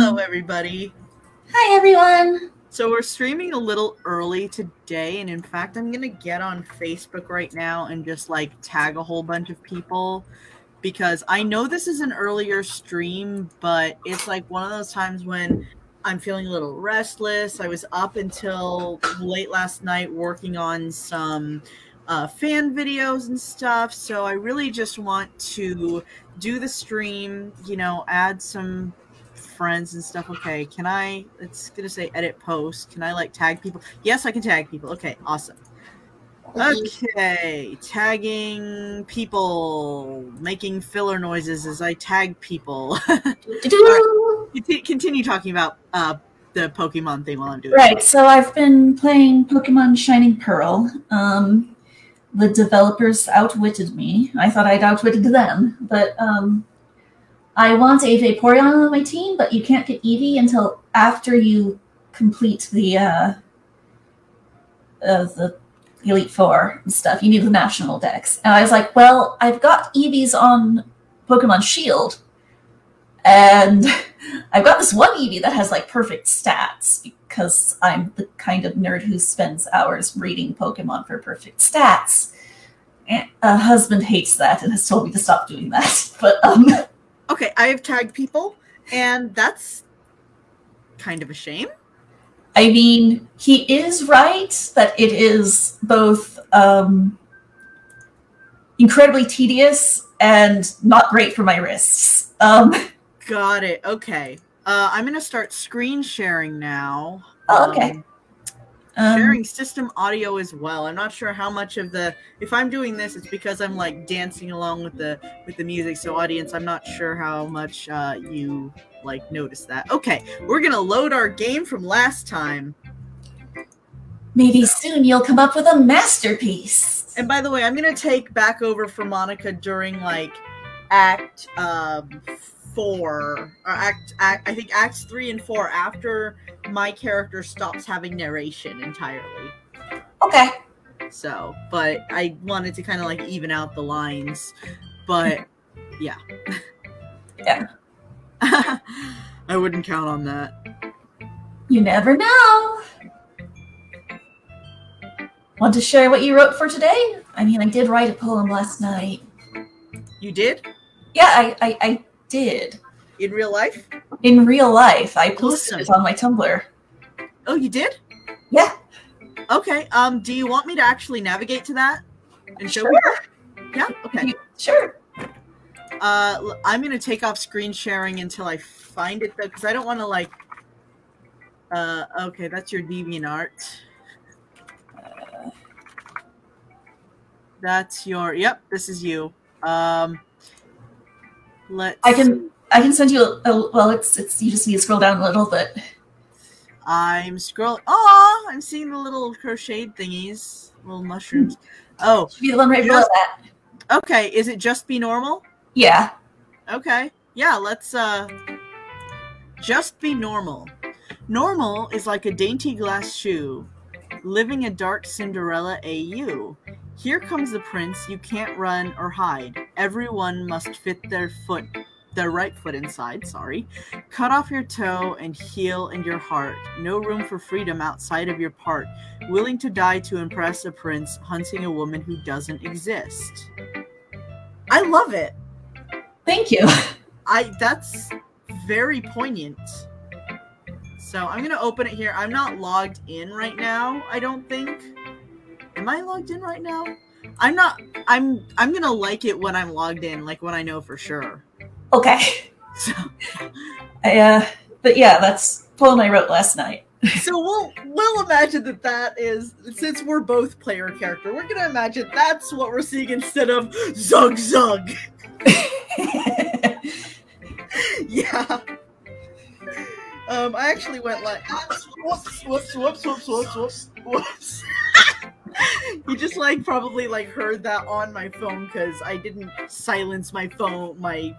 Hello, everybody. Hi, everyone. So we're streaming a little early today, and in fact, I'm gonna get on Facebook right now and just like tag a whole bunch of people because I know this is an earlier stream, but it's like one of those times when I'm feeling a little restless. I was up until late last night working on some fan videos and stuff, so I really just want to do the stream, you know, add some friends and stuff. Okay, can I, it's gonna say edit post, can I like tag people? Yes, I can tag people. Okay, awesome. Okay, tagging people, making filler noises as I tag people. Right. Continue talking about the Pokemon thing while I'm doing it. Right, so I've been playing Pokemon Shining Pearl. The developers outwitted me. I thought I'd outwitted them, but I want a Vaporeon on my team, but you can't get Eevee until after you complete the Elite Four and stuff. You need the national dex. And I was like, well, I've got Eevees on Pokemon Shield, and I've got this one Eevee that has like perfect stats because I'm the kind of nerd who spends hours reading Pokemon for perfect stats. And a husband hates that and has told me to stop doing that. But okay, I have tagged people, and that's kind of a shame. I mean, he is right that it is both incredibly tedious and not great for my wrists. Got it. Okay. I'm going to start screen sharing now. Oh, okay. Sharing system audio as well. I'm not sure how much of the, if I'm doing this, it's because I'm like dancing along with the music. So audience, I'm not sure how much you like notice that. Okay, we're gonna load our game from last time. Maybe soon you'll come up with a masterpiece. And by the way, I'm gonna take back over for Monica during like Act 4, or I think Acts 3 and 4, after my character stops having narration entirely. Okay. So, but I wanted to kind of like even out the lines, but yeah. Yeah. I wouldn't count on that. You never know. Want to share what you wrote for today? I mean, I did write a poem last night. You did? Yeah, I did. In real life? In real life. I posted it on my Tumblr. Oh, you did? Yeah. Okay. Do you want me to actually navigate to that and show you? Yeah. Okay. Sure. I'm gonna take off screen sharing until I find it though, because I don't want to like. Okay, that's your DeviantArt. That's your. Yep, this is you. Let's. I can send you a well. It's you just need to scroll down a little bit. I'm scrolling. Oh, I'm seeing the little crocheted thingies, little mushrooms. Oh, should be the one right below that. Okay, is it just be normal? Yeah. Okay. Yeah, let's just be normal. Normal is like a dainty glass shoe, living a dark Cinderella AU. Here comes the prince, you can't run or hide. Everyone must fit their right foot inside, sorry. Cut off your toe and heel in your heart. No room for freedom outside of your part. Willing to die to impress a prince, hunting a woman who doesn't exist. I love it. Thank you. That's very poignant. So I'm gonna open it here. I'm not logged in right now, I don't think. Am I logged in right now? I'm not. I'm gonna like it when I'm logged in, like when I know for sure. Okay. So, but yeah, that's the poem I wrote last night. So we'll imagine that is, since we're both player character, we're gonna imagine that's what we're seeing instead of zug zug. Yeah. I actually went like whoops. You just like probably like heard that on my phone because I didn't silence my phone, my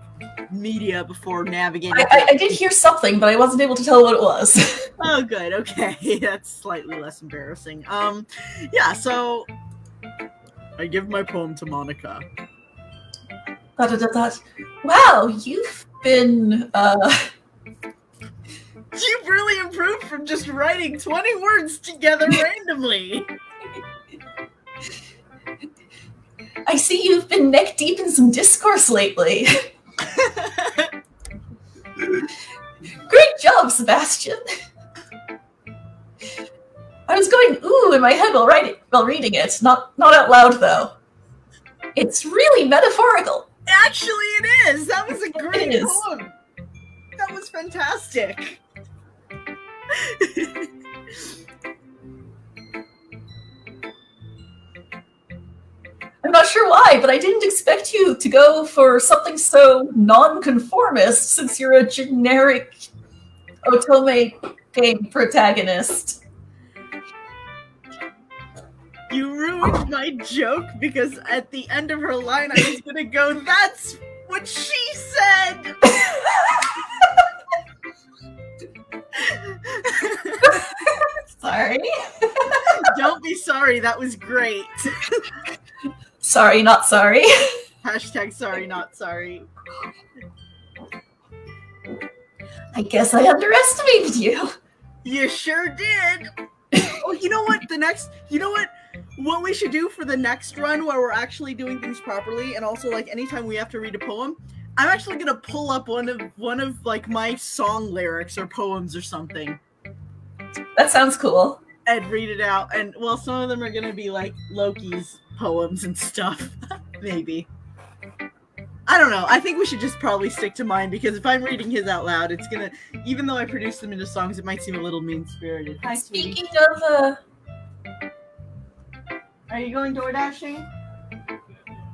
media before navigating. I did hear something, but I wasn't able to tell what it was. Oh, good. Okay, that's slightly less embarrassing. Yeah. So I give my poem to Monica. Wow, you've been You've really improved from just writing 20 words together randomly. I see you've been neck deep in some discourse lately. Great job, Sebastian. I was going ooh in my head while reading it, not out loud though. It's really metaphorical. Actually, it is. That was a great poem. That was fantastic. I'm not sure why, but I didn't expect you to go for something so non-conformist since you're a generic otome game protagonist. You ruined my joke because at the end of her line I was gonna go, that's what she said! Sorry. Don't be sorry, that was great. Sorry, not sorry. Hashtag sorry, not sorry. I guess I underestimated you. You sure did. Oh, you know what? What we should do for the next run where we're actually doing things properly, and also like anytime we have to read a poem, I'm actually gonna pull up one of like my song lyrics or poems or something. That sounds cool. And read it out. And well, some of them are gonna be like Loki's poems and stuff. Maybe. I don't know. I think we should just probably stick to mine because if I'm reading his out loud, it's gonna, even though I produce them into songs, it might seem a little mean-spirited. Hi, sweetie. Speaking of, Are you going door dashing?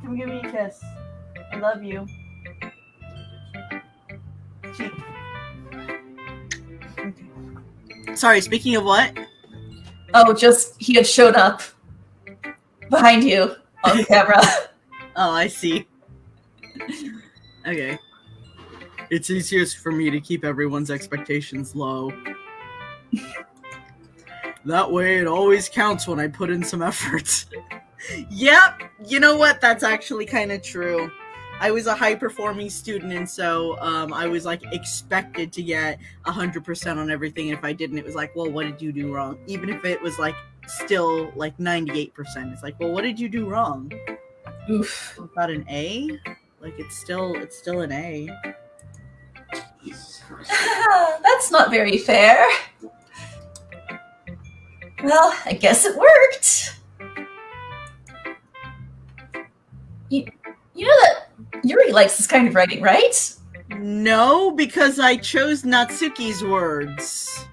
Come give me a kiss. I love you. Cheek. Okay. Sorry, speaking of what? Oh, just he had showed up behind you on the camera. Oh, I see. Okay. It's easiest for me to keep everyone's expectations low. That way it always counts when I put in some effort. Yep, you know what? That's actually kind of true. I was a high-performing student, and so I was, like, expected to get 100% on everything, and if I didn't, it was like, well, what did you do wrong? Even if it was, like, still, like, 98%. It's like, well, what did you do wrong? Oof. Got an A? Like, it's still an A. That's not very fair. Well, I guess it worked. You know that Yuri likes this kind of writing, right? No, because I chose Natsuki's words.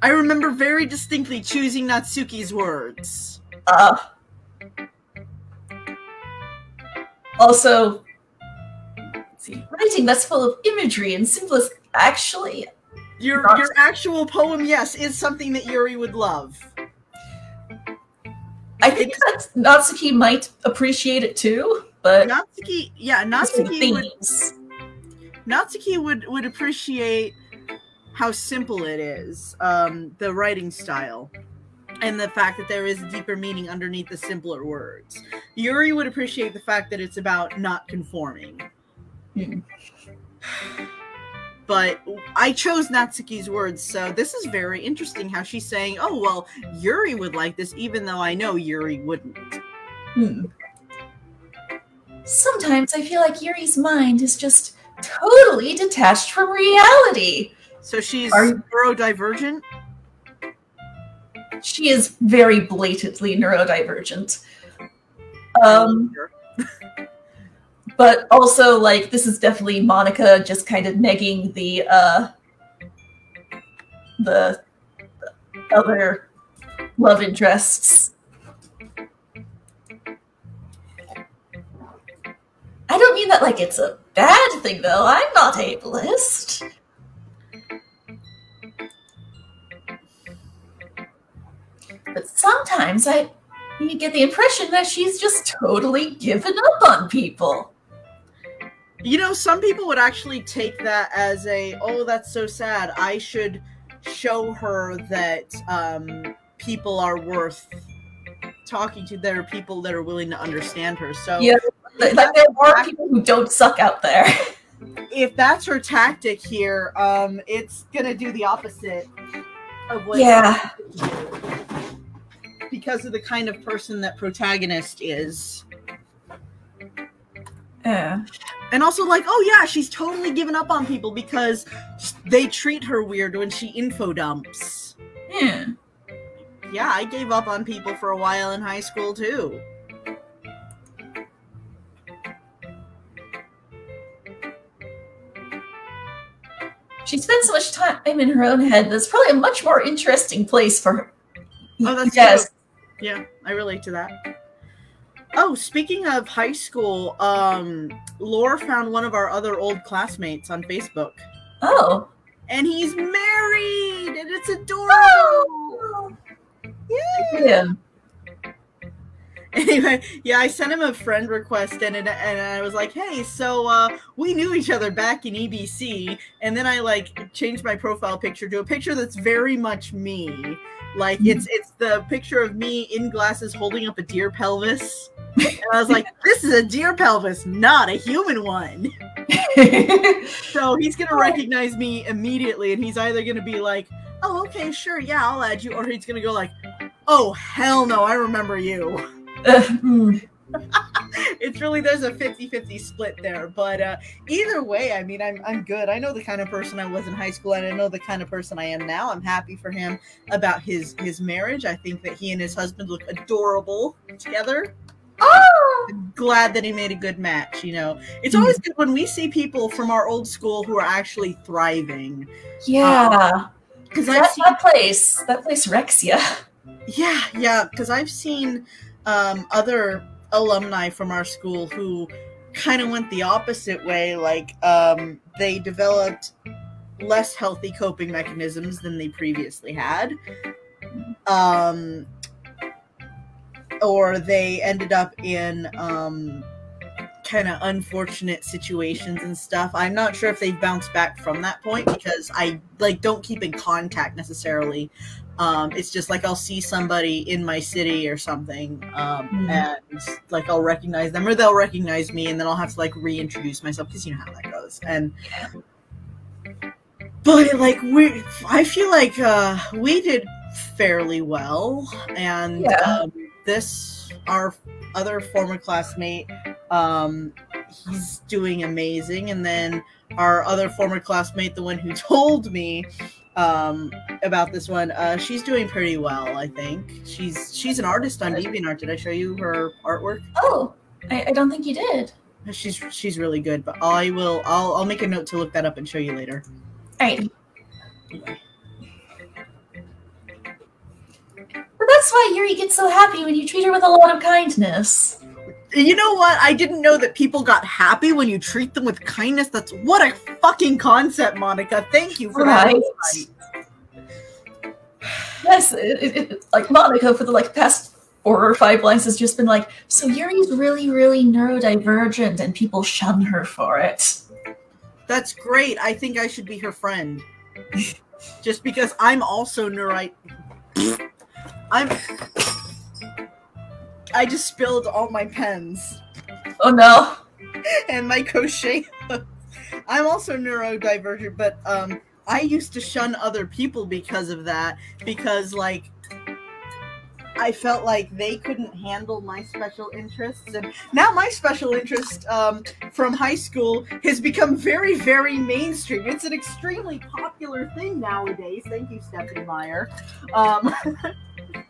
I remember very distinctly choosing Natsuki's words. Also, let's see, writing that's full of imagery and symbolism. Actually, your actual poem, yes, is something that Yuri would love. I think that Natsuki might appreciate it too, but Natsuki would appreciate how simple it is, the writing style, and the fact that there is a deeper meaning underneath the simpler words. Yuri would appreciate the fact that it's about not conforming. But I chose Natsuki's words, so this is very interesting how she's saying, oh, well, Yuri would like this, even though I know Yuri wouldn't. Sometimes I feel like Yuri's mind is just totally detached from reality. So she's neurodivergent? She is very blatantly neurodivergent. But also, like, this is definitely Monica just kind of negging the other love interests. I don't mean that like it's a bad thing, though. I'm not ableist. But sometimes you get the impression that she's just totally given up on people. You know, some people would actually take that as oh, that's so sad. I should show her that people are worth talking to. There are people that are willing to understand her. So yeah, like there are people who don't suck out there. if that's her tactic here, it's gonna do the opposite of what. Yeah. Because of the kind of person that protagonist is. Yeah. And also, like, oh yeah, she's totally given up on people because they treat her weird when she info dumps. Yeah. Yeah, I gave up on people for a while in high school, too. She spends so much time in her own head. That's probably a much more interesting place for her. Oh, that's yes. true. Yeah, I relate to that. Oh, speaking of high school, Lore found one of our other old classmates on Facebook. Oh. And he's married! And it's adorable! Oh. Yeah! Anyway, yeah, I sent him a friend request and I was like, hey, so we knew each other back in EBC, and then I like changed my profile picture to a picture that's very much me. Like it's the picture of me in glasses holding up a deer pelvis. And I was like, this is a deer pelvis, not a human one. So he's gonna recognize me immediately, and he's either gonna be like, oh, okay, sure, yeah, I'll add you, or he's gonna go like, oh, hell no, I remember you. It's really, there's a 50-50 split there, but either way, I mean, I'm good. I know the kind of person I was in high school, and I know the kind of person I am now. I'm happy for him about his marriage. I think that he and his husband look adorable together. Oh! I'm glad that he made a good match, you know. It's always good when we see people from our old school who are actually thriving. Yeah. Because that place Rexia. Yeah, because I've seen other alumni from our school who kind of went the opposite way. Like, they developed less healthy coping mechanisms than they previously had. Or they ended up in kind of unfortunate situations and stuff. I'm not sure if they've bounced back from that point because I don't keep in contact necessarily. It's just like I'll see somebody in my city or something, and like I'll recognize them or they'll recognize me, and then I'll have to like reintroduce myself because you know how that goes. And but like I feel like we did fairly well, and our other former classmate, he's doing amazing, and then our other former classmate, the one who told me about this one, she's doing pretty well, I think. She's an artist on DeviantArt. Did I show you her artwork? Oh, I don't think you did. She's really good, but I'll make a note to look that up and show you later. All right. But that's why Yuri gets so happy when you treat her with a lot of kindness. You know what? I didn't know that people got happy when you treat them with kindness. That's what a fucking concept, Monica. Thank you for that. Yes, like Monica for the past 4 or 5 lines has just been like, so Yuri's really, really neurodivergent and people shun her for it. That's great. I think I should be her friend. Just because I'm also I just spilled all my pens. Oh no. And my crochet hooks. I'm also neurodivergent, but I used to shun other people because of that. Because, like, I felt like they couldn't handle my special interests. And now my special interest from high school has become very, very mainstream. It's an extremely popular thing nowadays. Thank you, Stephanie Meyer.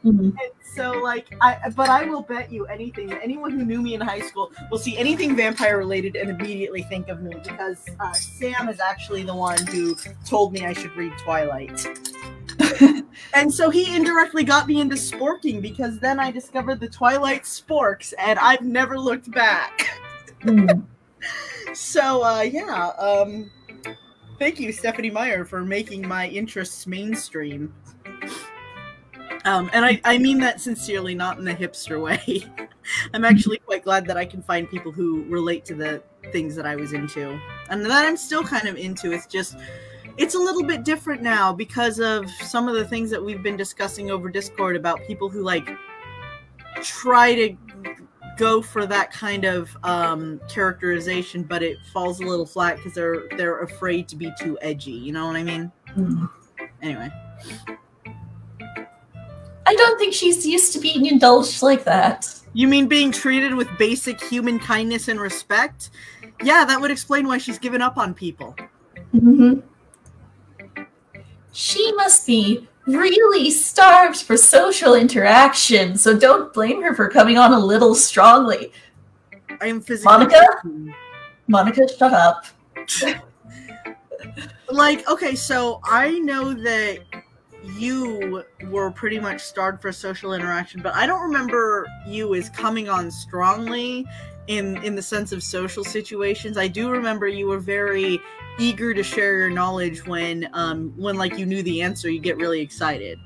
And so, like, I will bet you anything that anyone who knew me in high school will see anything vampire related and immediately think of me, because Sam is actually the one who told me I should read Twilight. And so he indirectly got me into sporking, because then I discovered the Twilight sporks, and I've never looked back. So, yeah, thank you, Stephanie Meyer, for making my interests mainstream. And I mean that sincerely, not in the hipster way. I'm actually quite glad that I can find people who relate to the things that I was into. And that I'm still kind of into. It's just, it's a little bit different now because of some of the things that we've been discussing over Discord about people who, like, try to go for that kind of characterization, but it falls a little flat because they're afraid to be too edgy. You know what I mean? Mm. Anyway. I don't think she's used to being indulged like that. You mean being treated with basic human kindness and respect? Yeah, that would explain why she's given up on people. Mm-hmm. She must be really starved for social interaction, so don't blame her for coming on a little strongly. I am physically... Monica, shut up. Like, okay, so I know that you were pretty much starved for social interaction, but I don't remember you as coming on strongly in the sense of social situations. I do remember you were very eager to share your knowledge when like you knew the answer. You get really excited.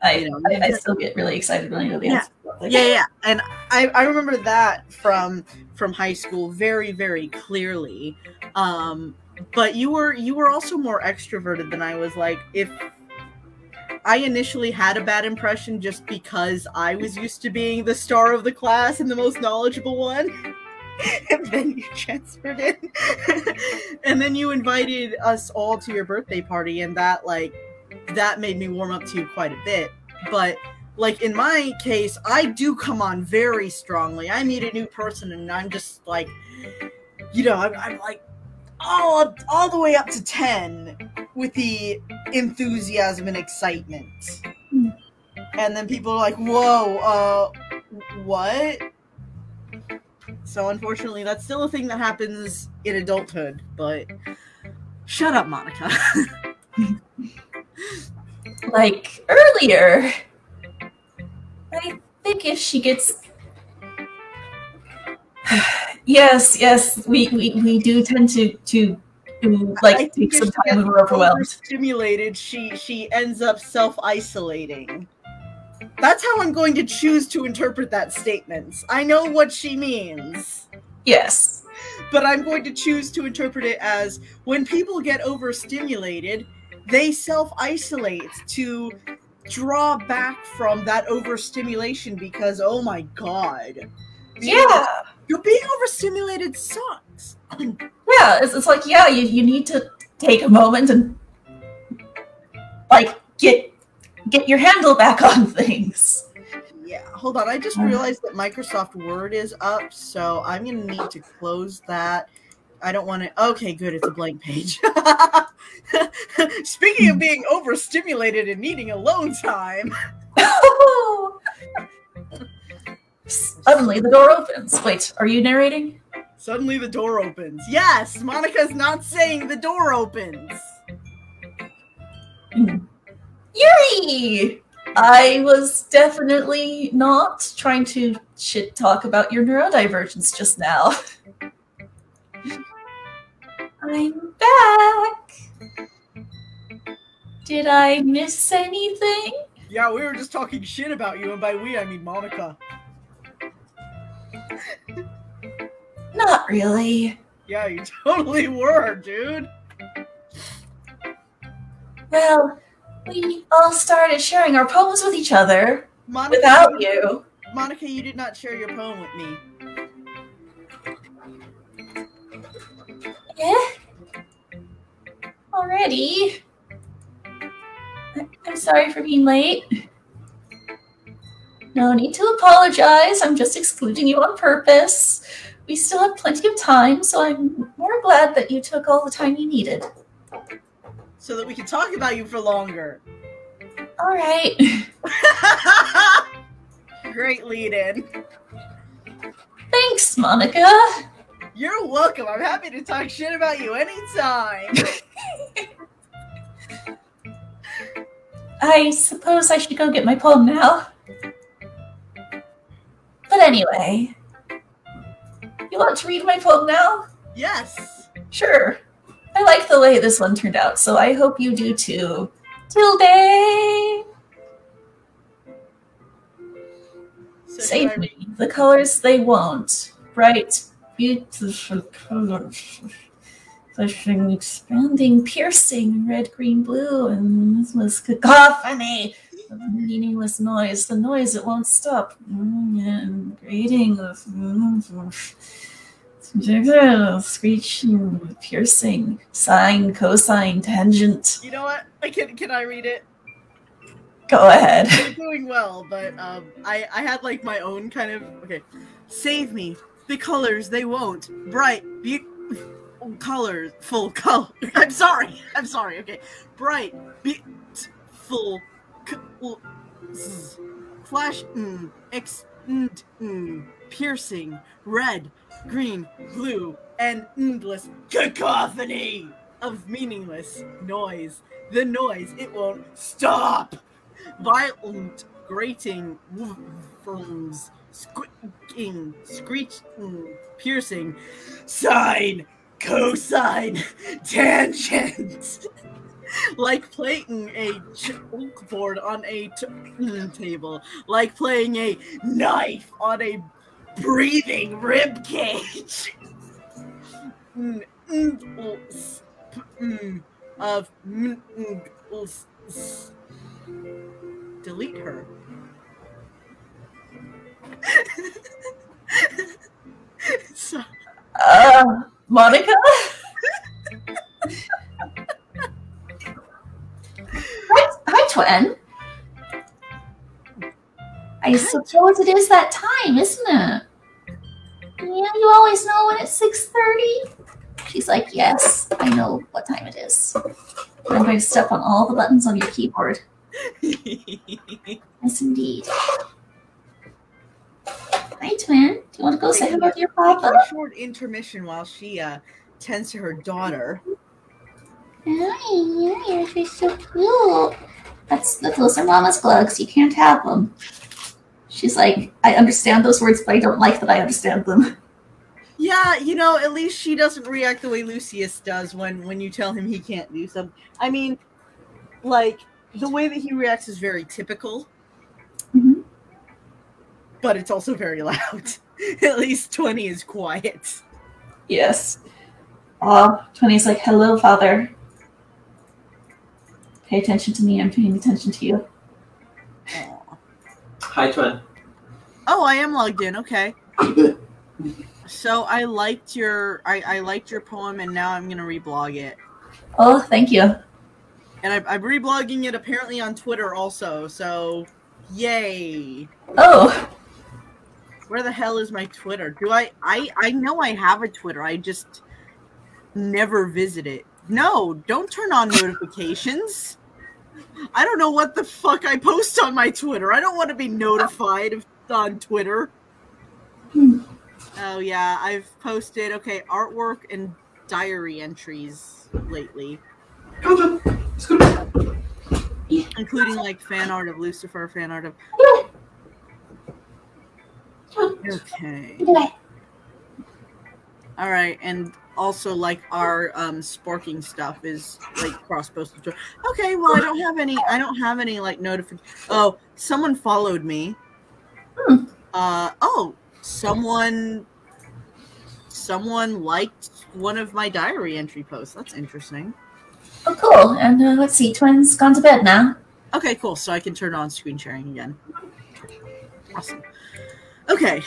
I still get really excited when I know the answer. Yeah. And I remember that from high school very, very clearly. But you were also more extroverted than I was. Like, if I initially had a bad impression just because I was used to being the star of the class and the most knowledgeable one. And then you transferred in. And then you invited us all to your birthday party, and that made me warm up to you quite a bit. But like in my case, I do come on very strongly. I meet a new person and I'm just like, you know, I'm like all the way up to 10 with the enthusiasm and excitement. And then people are like, whoa, what? So unfortunately, that's still a thing that happens in adulthood, but shut up, Monica. Like earlier, I think if she gets... Yes, we do tend to like take some time when we're overwhelmed. Stimulated, she ends up self-isolating. That's how I'm going to choose to interpret that statement. I know what she means. Yes. But I'm going to choose to interpret it as when people get overstimulated, they self-isolate to draw back from that overstimulation because, oh my god. Yeah. You're being overstimulated sucks. Yeah, it's like, yeah, you need to take a moment and like get your handle back on things. Yeah, hold on. I just realized that Microsoft Word is up, so I'm going to need to close that. I don't want to... Okay, good. It's a blank page. Speaking of being overstimulated and needing alone time. Suddenly the door opens. Wait, are you narrating? Suddenly the door opens. Yes, Monica's not saying the door opens. Yuri! I was definitely not trying to shit talk about your neurodivergence just now. I'm back! Did I miss anything? Yeah, we were just talking shit about you, and by we, I mean Monica. Not really. Yeah, you totally were, dude. Well, we all started sharing our poems with each other Monica, without you. Monica, you did not share your poem with me. Already? I'm sorry for being late. No need to apologize. I'm just excluding you on purpose. We still have plenty of time, so I'm more glad that you took all the time you needed. So that we can talk about you for longer. All right. Great lead-in. Thanks, Monica. You're welcome. I'm happy to talk shit about you anytime. I suppose I should go get my poem now. But anyway, you want to read my poem now? Yes. Sure. I like the way this one turned out, so I hope you do too. Tilde! So Save me. The colors they won't. Bright, beautiful colors. Flashing, expanding, piercing, red, green, blue, and this was cacophony. Meaningless noise. The noise, it won't stop. Grating of... Screeching, piercing, sine, cosine, tangent. You know what? Can I read it? Go ahead. I'm doing well, but I had like my own kind of Save me. The colors they won't. Bright, colors, full color. I'm sorry. Okay, bright, full, flash, piercing, red, green, blue, and endless cacophony of meaningless noise. The noise, it won't stop. Violent, grating, firms, squeaking, screeching, piercing, sine, cosine, tangent. Like playing a chalkboard on a table. Like playing a knife on a breathing rib cage. Of delete her. So, Monica? Hi, Twin. I suppose it is that time, isn't it? Yeah, you always know when it's 6:30? She's like, yes, I know what time it is. I'm going to step on all the buttons on your keyboard. Yes, indeed. Hi, Twin. Do you want to go say hello to your papa? A short intermission while she tends to her daughter. Hi, you're so cute. Those are Mama's gloves. You can't have them. She's like, I understand those words, but I don't like that I understand them. Yeah, at least she doesn't react the way Lucius does when you tell him he can't do something. I mean, like, the way that he reacts is very typical. Mm-hmm. But it's also very loud. At least 20 is quiet. Yes. 20's like, hello, Father. Pay attention to me. I'm paying attention to you. Aww. Hi, Twin. Oh, I am logged in. Okay. So I liked your poem, and now I'm gonna reblog it. Oh, thank you. And I'm reblogging it apparently on Twitter also. So, yay! Oh. Where the hell is my Twitter? I know I have a Twitter. I just never visit it. No, don't turn on notifications. I don't know what the fuck I post on my Twitter. I don't want to be notified on Twitter. Oh yeah, I've posted artwork and diary entries lately. Including like fan art of Lucifer, fan art of okay. Alright, and also like our sporking stuff is like cross posted. Okay, well I don't have any like notifications. Oh, someone followed me. Someone liked one of my diary entry posts. That's interesting. Oh, cool. And let's see, Twin's gone to bed now. Okay, cool. So I can turn on screen sharing again. Awesome. Okay.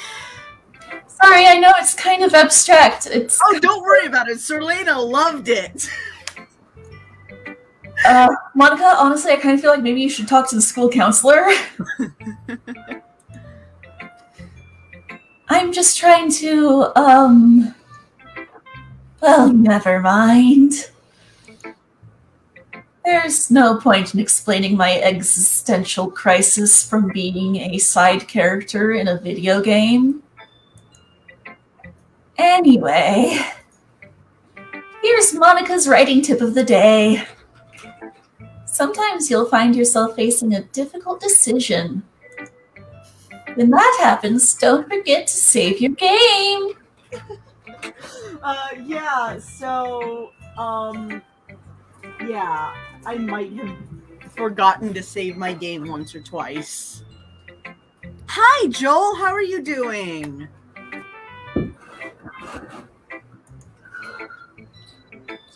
Sorry, I know it's kind of abstract. Oh, don't worry about it. Serlena loved it. Monica, honestly, I kind of feel like maybe you should talk to the school counselor. I'm just trying to, well, never mind. There's no point in explaining my existential crisis from being a side character in a video game. Anyway, here's Monica's writing tip of the day. Sometimes you'll find yourself facing a difficult decision. When that happens, don't forget to save your game. Yeah, so, yeah, I might have forgotten to save my game once or twice. Hi, Joel, how are you doing?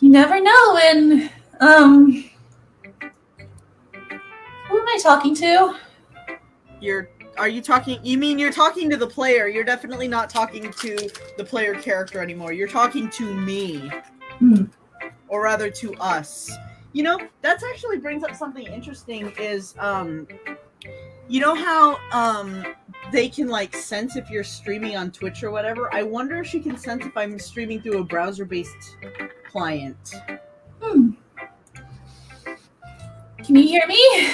You never know when, who am I talking to? Are you talking? You mean you're talking to the player? You're definitely not talking to the player character anymore. You're talking to me. Or rather to us. You know, that actually brings up something interesting is, you know how, they can, like, sense if you're streaming on Twitch or whatever? I wonder if she can sense if I'm streaming through a browser-based client. Can you hear me?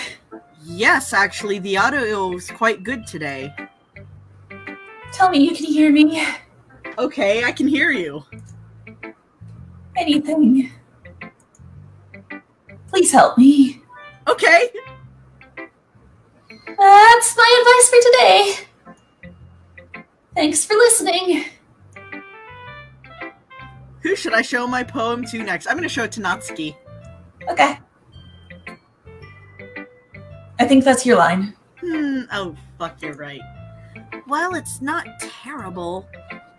Yes, actually, the audio is quite good today. Tell me you can hear me. Okay, I can hear you. Anything. Please help me. Okay. That's my advice for today. Thanks for listening. Who should I show my poem to next? I'm going to show it to Natsuki. Okay. I think that's your line. Oh, fuck, you're right. Well, it's not terrible,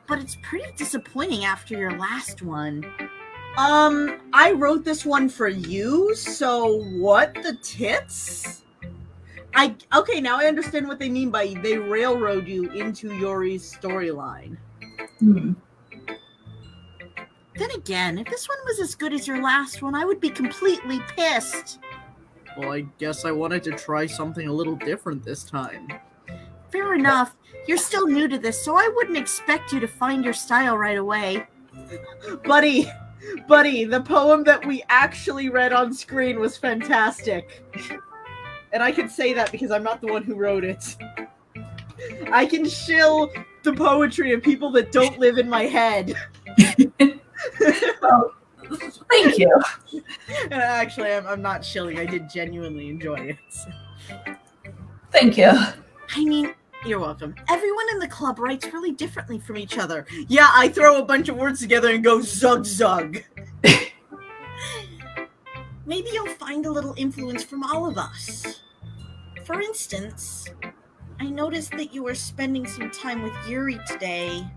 but it's pretty disappointing after your last one. I wrote this one for you, so what the tits? Okay, now I understand what they mean by they railroad you into Yori's storyline. Then again, if this one was as good as your last one, I would be completely pissed. Well, I guess I wanted to try something a little different this time. Fair enough. You're still new to this, so I wouldn't expect you to find your style right away. Buddy, the poem that we actually read on screen was fantastic. And I can say that because I'm not the one who wrote it. I can shill the poetry of people that don't live in my head. Well, thank you. Actually, I'm not shilling. I did genuinely enjoy it. Thank you. I mean, you're welcome. Everyone in the club writes really differently from each other. Yeah, I throw a bunch of words together and go zug zug. Maybe you'll find a little influence from all of us. For instance, I noticed that you were spending some time with Yuri today.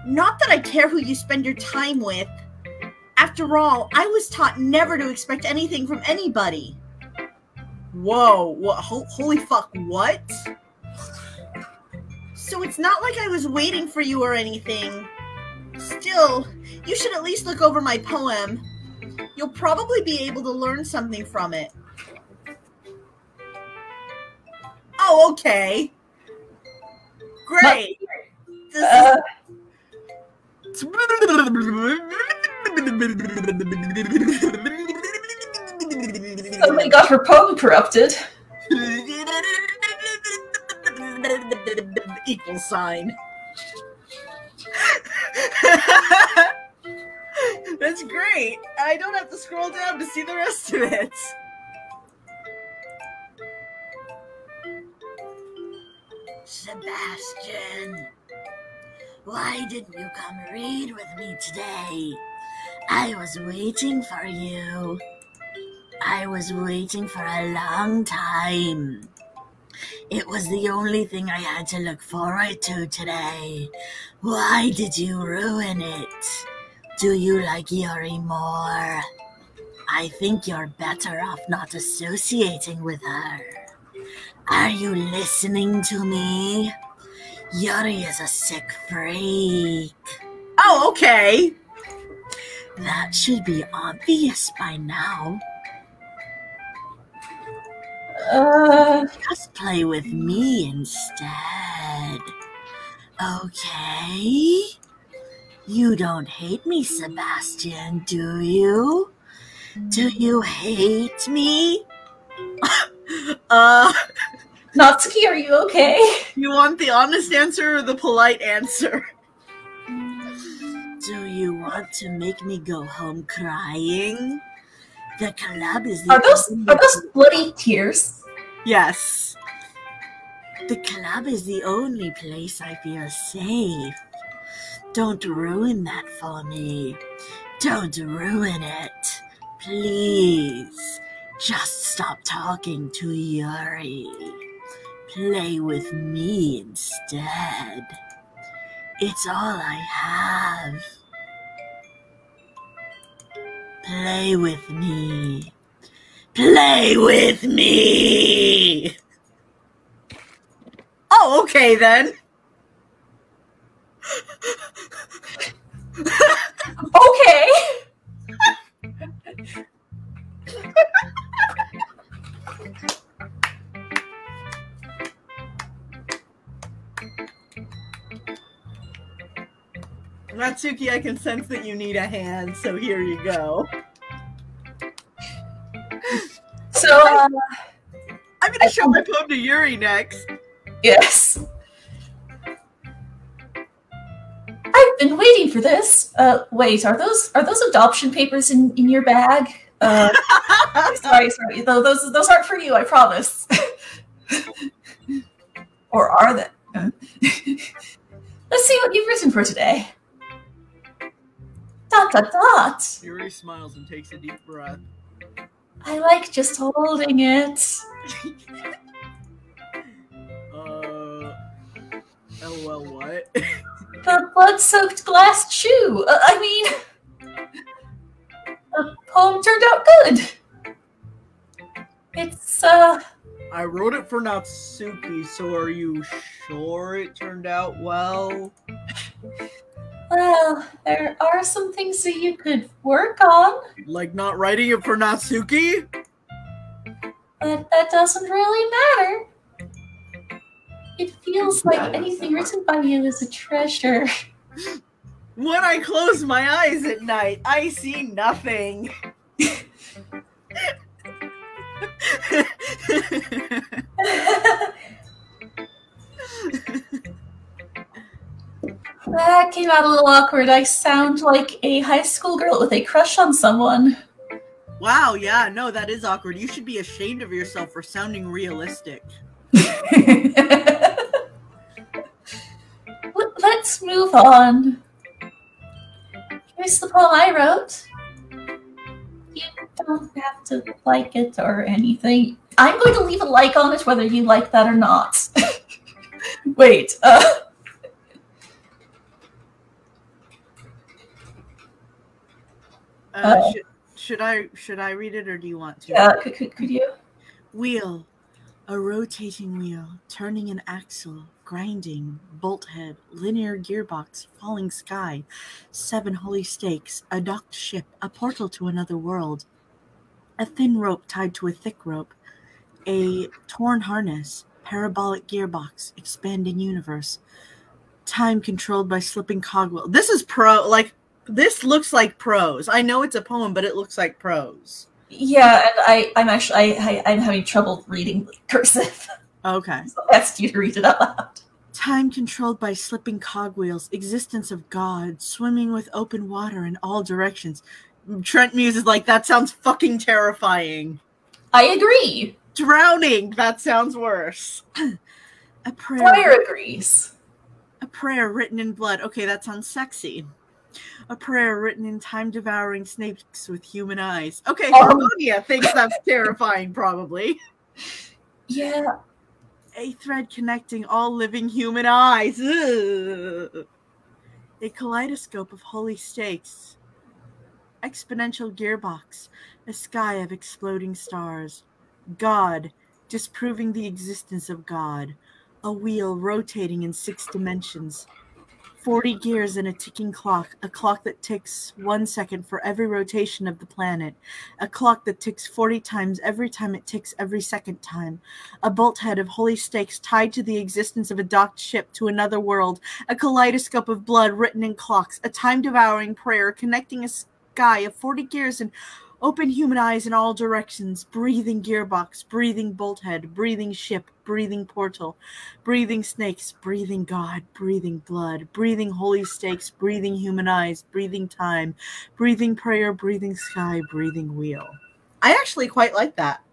Not that I care who you spend your time with. After all, I was taught never to expect anything from anybody. Whoa, what? Holy fuck, what? So it's not like I was waiting for you or anything. Still, you should at least look over my poem. You'll probably be able to learn something from it. Oh, okay. Great. Somebody got her poem corrupted. Equal sign. That's great. I don't have to scroll down to see the rest of it. Sebastian, why didn't you come read with me today? I was waiting for you. I was waiting for a long time. It was the only thing I had to look forward to today. Why did you ruin it? Do you like Yuri more? I think you're better off not associating with her. Are you listening to me? Yuri is a sick freak. Oh, okay. That should be obvious by now. Just play with me instead. Okay? You don't hate me, Sebastian, do you? Do you hate me? Natsuki, are you okay? You want the honest answer or the polite answer? Do you want to make me go home crying? The club is the Are those bloody tears? Yes. The club is the only place I feel safe. Don't ruin that for me. Don't ruin it. Please. Just stop talking to Yuri. Play with me instead. It's all I have. Play with me. Play with me! Oh, okay then. Okay. Natsuki, I can sense that you need a hand, so here you go. So, I'm gonna show my poem to Yuri next. yes. I've been waiting for this. Wait, are those adoption papers in your bag? Sorry. Those aren't for you, I promise. Or are they? Let's see what you've written for today. ... Yuri smiles and takes a deep breath. I like just holding it. LOL, what? The blood-soaked glass shoe. I mean, the poem turned out good. It's, I wrote it for Natsuki, so are you sure it turned out well? Well, there are some things that you could work on. Like not writing it for Natsuki? But that doesn't really matter. It feels like anything written by you is a treasure. When I close my eyes at night, I see nothing. That came out a little awkward. I sound like a high school girl with a crush on someone. Wow, yeah, no, that is awkward. You should be ashamed of yourself for sounding realistic. Let's move on. Here's the poem I wrote. You don't have to like it or anything. I'm going to leave a like on it whether you like that or not. Wait, should I read it or do you want to? Yeah, could you? Wheel. A rotating wheel, turning an axle, grinding, bolt head, linear gearbox, falling sky, 7 holy stakes, a docked ship, a portal to another world, a thin rope tied to a thick rope, a torn harness, parabolic gearbox, expanding universe, time controlled by slipping cogwheel. This is this looks like prose. I know it's a poem, but it looks like prose. Yeah, and I'm having trouble reading cursive. Okay. So I asked you to read it out loud. Time controlled by slipping cogwheels, existence of God, swimming with open water in all directions. Trent Muse is like, that sounds fucking terrifying. I agree. Drowning, that sounds worse. A prayer. Fire agrees. A prayer written in blood. Okay, that sounds sexy. A prayer written in time-devouring snakes with human eyes. Okay, Harmonia thinks that's terrifying, probably. Yeah. A thread connecting all living human eyes. Ugh. A kaleidoscope of holy stakes. Exponential gearbox. A sky of exploding stars. God, disproving the existence of God. A wheel rotating in 6 dimensions. 40 gears in a ticking clock, a clock that ticks 1 second for every rotation of the planet, a clock that ticks 40 times every time it ticks every second time, a bolt head of holy stakes tied to the existence of a docked ship to another world, a kaleidoscope of blood written in clocks, a time-devouring prayer connecting a sky of 40 gears and open human eyes in all directions, breathing gearbox, breathing bolt head, breathing ship, breathing portal, breathing snakes, breathing God, breathing blood, breathing holy stakes, breathing human eyes, breathing time, breathing prayer, breathing sky, breathing wheel. I actually quite like that.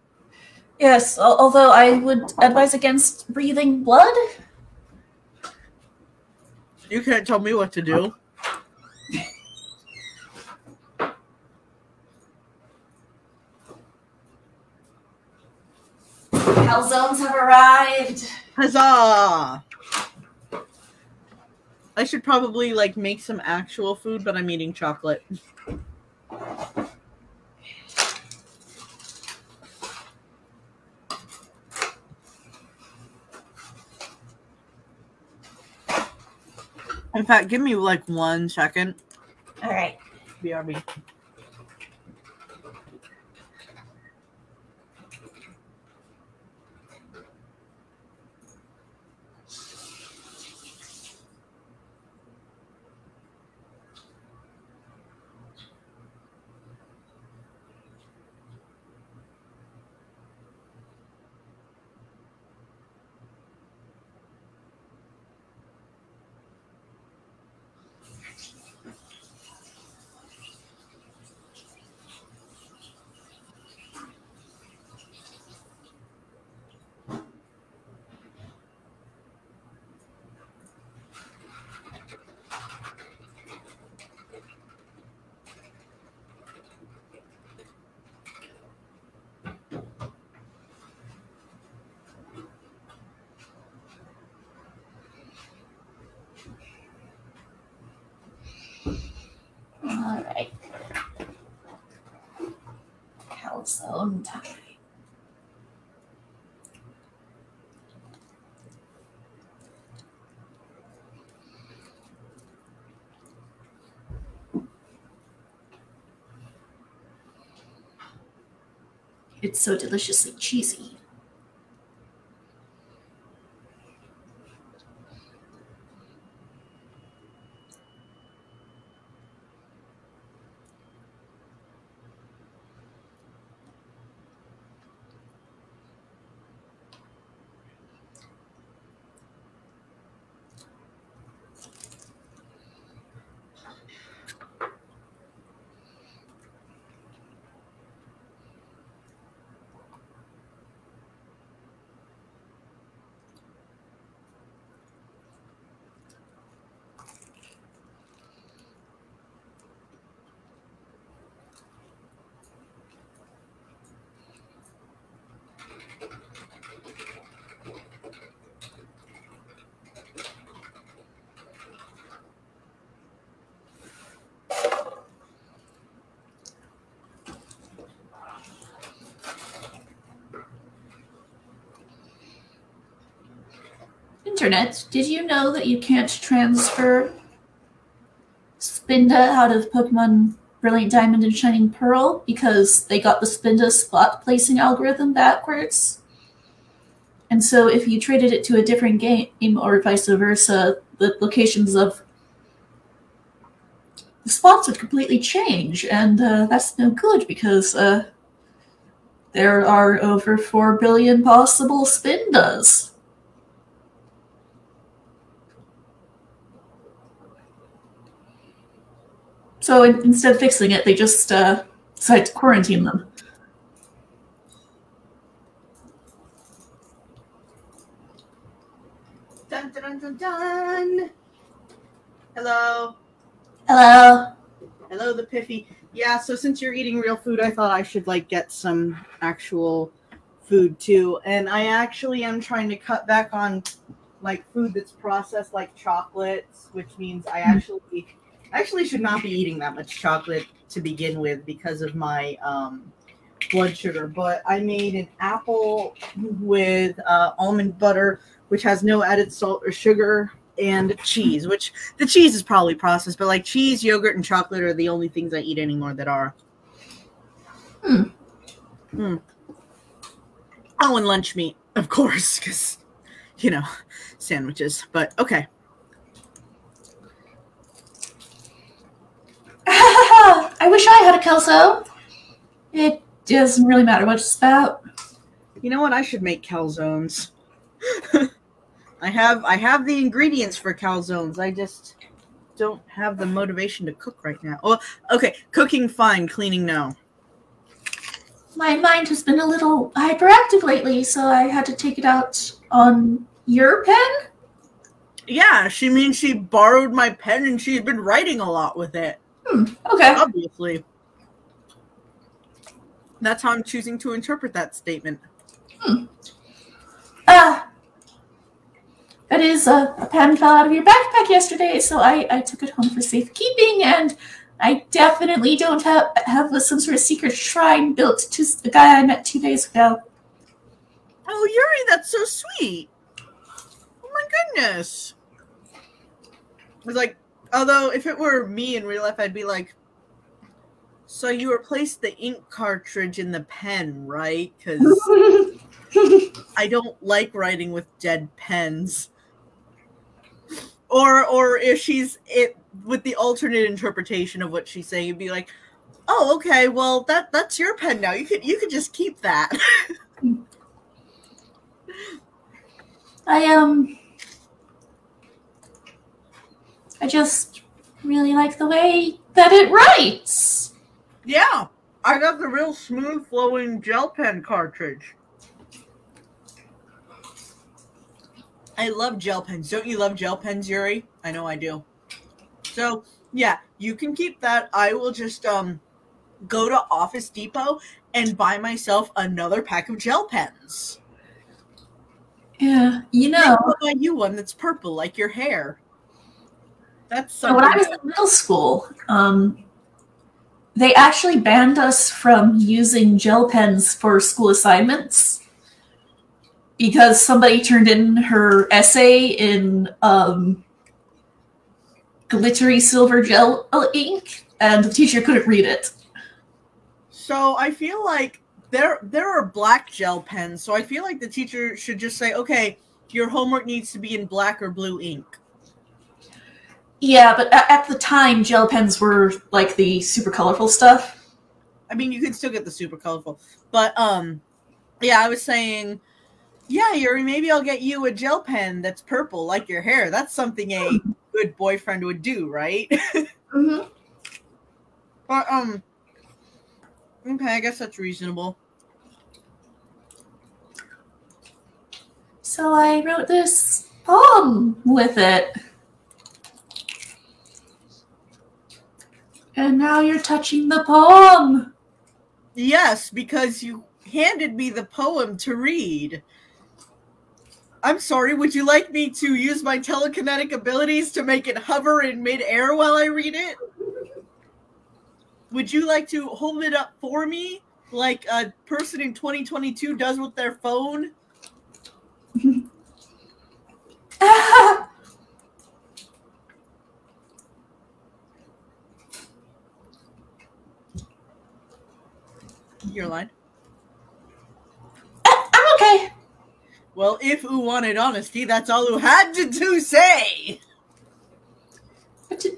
Yes, although I would advise against breathing blood. You can't tell me what to do. Calzones have arrived. Huzzah! I should probably make some actual food, but I'm eating chocolate. In fact, give me like 1 second. All right. BRB. All right. Calzone time. It's so deliciously cheesy. Internet, did you know that you can't transfer Spinda out of Pokemon Brilliant Diamond and Shining Pearl because they got the Spinda spot placing algorithm backwards? And so if you traded it to a different game or vice versa, the locations of the spots would completely change, and that's no good because there are over 4 billion possible Spindas. So instead of fixing it, they just decided to quarantine them. Dun, dun, dun, dun. Hello. Hello. Hello, the Piffy. Yeah, so since you're eating real food, I thought I should like get some actual food too. And I actually am trying to cut back on like food that's processed, like chocolates, which means I actually should not be eating that much chocolate to begin with because of my blood sugar. But I made an apple with almond butter, which has no added salt or sugar, and cheese, which the cheese is probably processed, but like cheese, yogurt, and chocolate are the only things I eat anymore that are. Oh, and lunch meat, of course, because, you know, sandwiches. But okay. I wish I had a calzone. It doesn't really matter what it's about. You know what? I should make calzones. I have the ingredients for calzones. I just don't have the motivation to cook right now. Oh, okay. Cooking fine, cleaning no. My mind has been a little hyperactive lately, so I had to take it out on your pen. Yeah, she means she borrowed my pen and she's been writing a lot with it. Okay. Obviously. That's how I'm choosing to interpret that statement. That is, a pen fell out of your backpack yesterday, so I took it home for safekeeping, and I definitely don't have some sort of secret shrine built to the guy I met 2 days ago. Oh, Yuri, that's so sweet. Oh my goodness. was like, although if it were me in real life, I'd be like, so you replaced the ink cartridge in the pen, right? Because I don't like writing with dead pens. Or if she's it with the alternate interpretation of what she's saying, it'd be like, oh, okay, well that's your pen now. You could just keep that. I just really like the way that it writes. Yeah, I got the real smooth flowing gel pen cartridge. I love gel pens. Don't you love gel pens, Yuri? I know I do. So, yeah, you can keep that. I will just go to Office Depot and buy myself another pack of gel pens. Yeah, you know. I'll buy you one that's purple, like your hair. That's something. When I was in middle school, they actually banned us from using gel pens for school assignments because somebody turned in her essay in glittery silver gel ink, and the teacher couldn't read it. So I feel like there are black gel pens, so I feel like the teacher should just say, okay, your homework needs to be in black or blue ink. Yeah, but at the time, gel pens were like the super colorful stuff. I mean, you can still get the super colorful. But, yeah, I was saying, yeah, Yuri, maybe I'll get you a gel pen that's purple, like your hair. That's something a good boyfriend would do, right? Mm-hmm. But, okay, I guess that's reasonable. So I wrote this poem with it. And now you're touching the poem. Yes, because you handed me the poem to read. I'm sorry, would you like me to use my telekinetic abilities to make it hover in midair while I read it? Would you like to hold it up for me, like a person in 2022 does with their phone? Your line. I'm okay. Well, if who wanted honesty, that's all who had to say.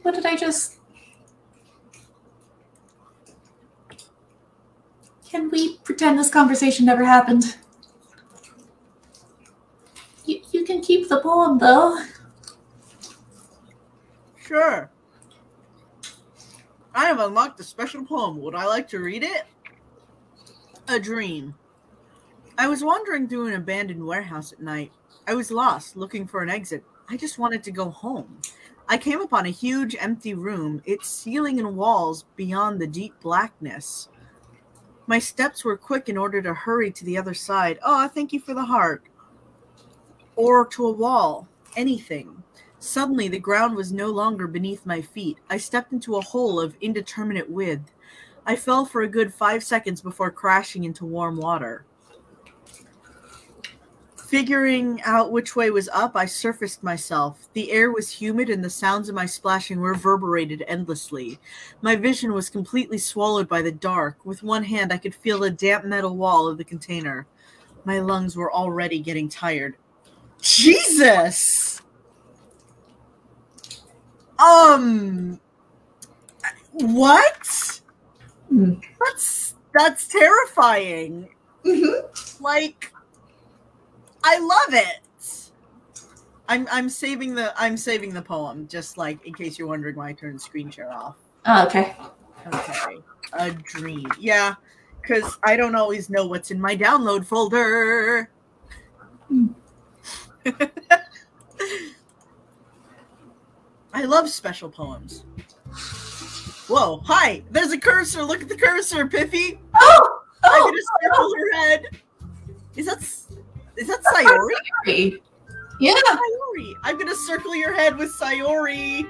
What did I just... Can we pretend this conversation never happened? You can keep the poem, though. Sure. I have unlocked a special poem. Would I like to read it? A dream. I was wandering through an abandoned warehouse at night. I was lost, looking for an exit. I just wanted to go home. I came upon a huge, empty room, its ceiling and walls beyond the deep blackness. My steps were quick in order to hurry to the other side. Oh, thank you for the heart. Or to a wall. Anything. Suddenly, the ground was no longer beneath my feet. I stepped into a hole of indeterminate width. I fell for a good 5 seconds before crashing into warm water. Figuring out which way was up, I surfaced myself. The air was humid and the sounds of my splashing reverberated endlessly. My vision was completely swallowed by the dark. With one hand, I could feel the damp metal wall of the container. My lungs were already getting tired. Jesus! What? That's terrifying. Like, I love it. I'm saving the poem, just like in case you're wondering why I turned the screen share off. Oh, okay. Okay. A dream. Yeah, because I don't always know what's in my download folder. I love special poems. Whoa, hi! There's a cursor! Look at the cursor, Piffy! Oh! I'm gonna circle her head! Is that Sayori? Yeah. Sayori! I'm gonna circle your head with Sayori!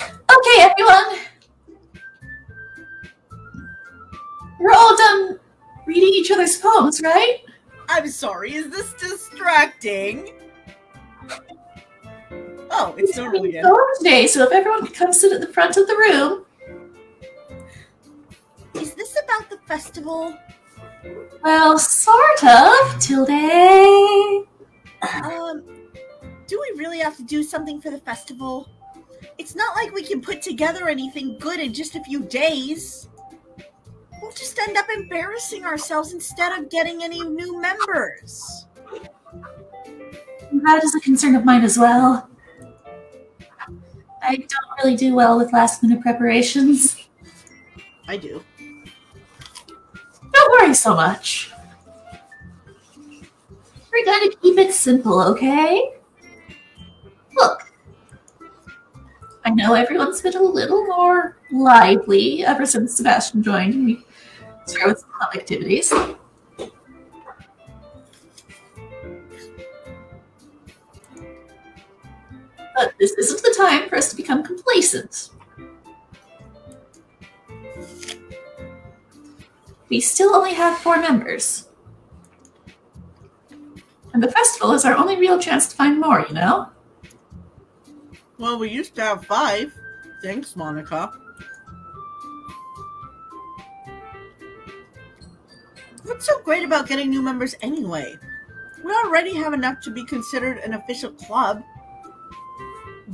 Okay, everyone! We're all done reading each other's poems, right? I'm sorry, is this distracting? Oh, it's normal again. Today, so if everyone could come sit at the front of the room. Is this about the festival? Well, sort of, Tilde. Do we really have to do something for the festival? It's not like we can put together anything good in just a few days. We'll just end up embarrassing ourselves instead of getting any new members. That is a concern of mine as well. I don't really do well with last-minute preparations. I do. Don't worry so much. We're going to keep it simple, okay? Look. I know everyone's been a little more lively ever since Sebastian joined and we started with some club activities. But this isn't the time for us to become complacent. We still only have 4 members. And the festival is our only real chance to find more, you know? Well, we used to have 5. Thanks, Monica. What's so great about getting new members anyway? We already have enough to be considered an official club.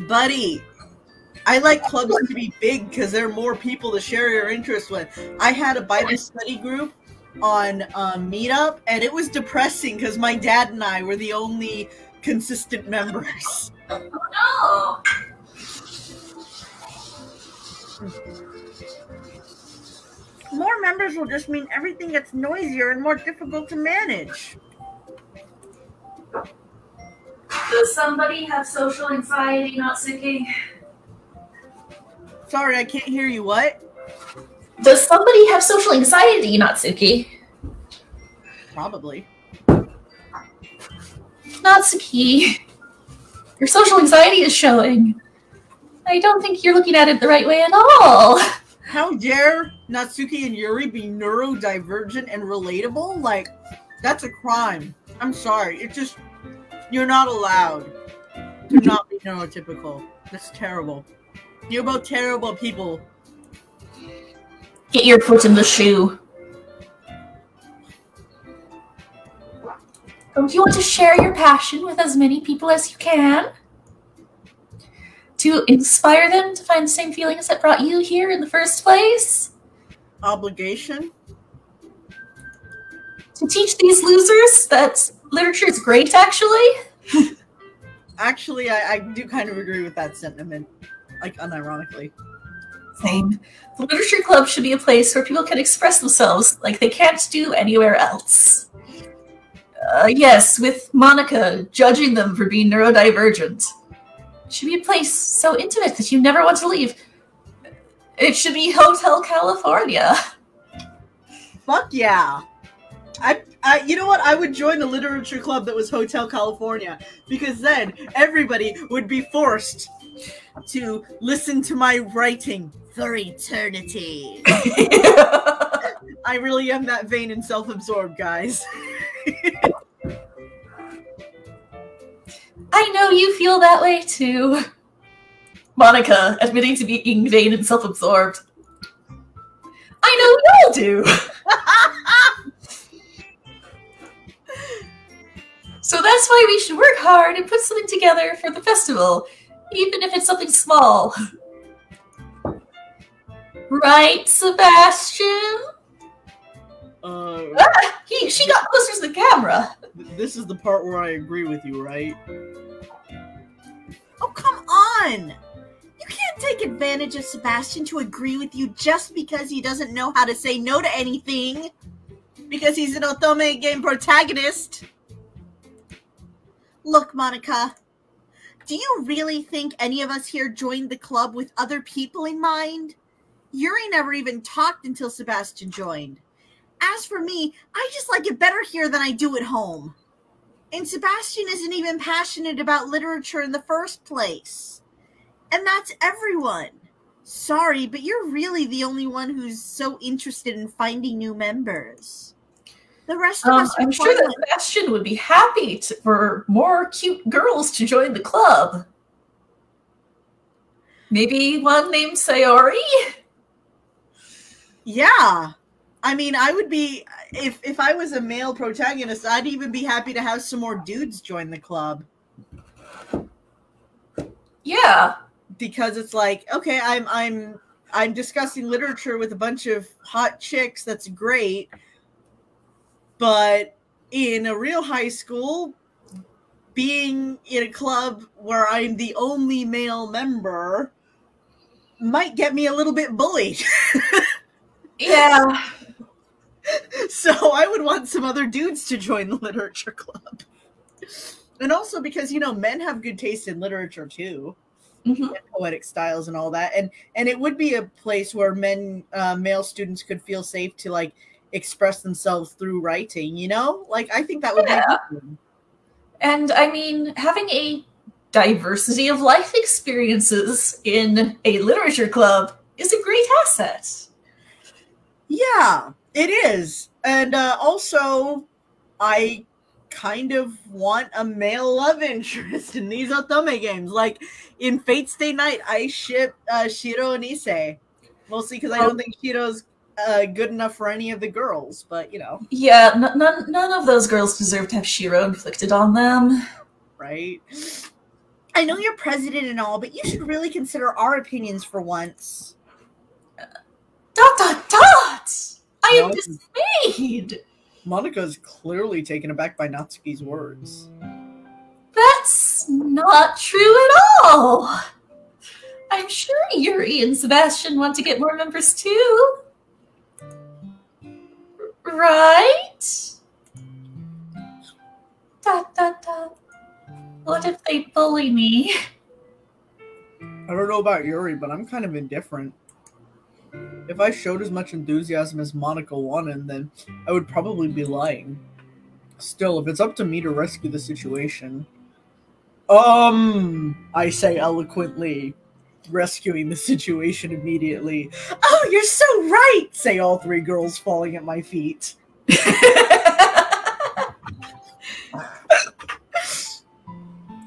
Buddy, I like clubs to be big because there are more people to share your interests with. I had a Bible study group on Meetup, and it was depressing because my dad and I were the only consistent members. Oh no! More members will just mean everything gets noisier and more difficult to manage. Does somebody have social anxiety, Natsuki? Sorry, I can't hear you. What? Does somebody have social anxiety, Natsuki? Probably. Natsuki, your social anxiety is showing. I don't think you're looking at it the right way at all. How dare Natsuki and Yuri be neurodivergent and relatable? Like, that's a crime. I'm sorry. It's just, you're not allowed to not be neurotypical. That's terrible. You're both terrible people. Get your foot in the shoe. Don't you want to share your passion with as many people as you can? To inspire them to find the same feelings that brought you here in the first place? Obligation? To teach these losers that literature is great, actually? Actually, I do kind of agree with that sentiment. Like, unironically. Same. The Literature Club should be a place where people can express themselves like they can't do anywhere else. Yes, with Monica judging them for being neurodivergent. It should be a place so intimate that you never want to leave. It should be Hotel California. Fuck yeah. You know what? I would join a literature club that was Hotel California, because then everybody would be forced to listen to my writing for eternity. I really am that vain and self-absorbed, guys. I know you feel that way too. Monica, admitting to being vain and self-absorbed. I know we all do. So that's why we should work hard and put something together for the festival, even if it's something small. Right, Sebastian? She got closer to the camera. This is the part where I agree with you, right? Oh, come on! You can't take advantage of Sebastian to agree with you just because he doesn't know how to say no to anything. Because he's an Otome game protagonist. Look, Monica, do you really think any of us here joined the club with other people in mind? Yuri never even talked until Sebastian joined. As for me, I just like it better here than I do at home. And Sebastian isn't even passionate about literature in the first place. And that's everyone. Sorry, but you're really the only one who's so interested in finding new members. The rest of us are I'm sure that Sebastian would be happy for more cute girls to join the club. Maybe one named Sayori? Yeah. I mean, I would be, if I was a male protagonist, I'd even be happy to have some more dudes join the club. Yeah. Because it's like, okay, I'm discussing literature with a bunch of hot chicks, that's great. But in a real high school, being in a club where I'm the only male member might get me a little bit bullied. Yeah. So I would want some other dudes to join the literature club. And also because, you know, men have good taste in literature too. Mm-hmm. And poetic styles and all that. And it would be a place where male students could feel safe to, like, express themselves through writing, you know? Like, I think that would be good. And I mean, having a diversity of life experiences in a literature club is a great asset. Yeah, it is. And also, I kind of want a male love interest in these otome games. Like, in Fate Stay Night, I ship Shiro and Issei. Mostly because I don't think Shiro's good enough for any of the girls, but, you know. Yeah, none of those girls deserve to have Shiro inflicted on them. Right? I know you're president and all, but you should really consider our opinions for once. ... I am dismayed! Monika's clearly taken aback by Natsuki's words. That's not true at all! I'm sure Yuri and Sebastian want to get more members too. Right? ... What if they bully me? I don't know about Yuri, but I'm kind of indifferent. If I showed as much enthusiasm as Monika wanted, then I would probably be lying. Still, if it's up to me to rescue the situation... I say eloquently, rescuing the situation immediately. Oh, you're so right, say all three girls falling at my feet.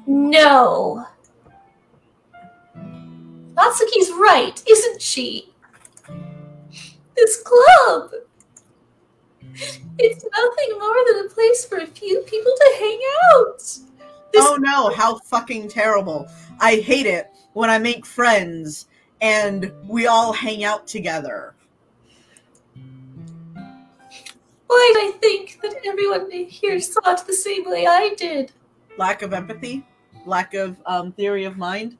No. Natsuki's right, isn't she? This club! It's nothing more than a place for a few people to hang out! Oh no, how fucking terrible. I hate it when I make friends and we all hang out together. Why'd I think that everyone here saw it the same way I did? Lack of empathy? Lack of theory of mind?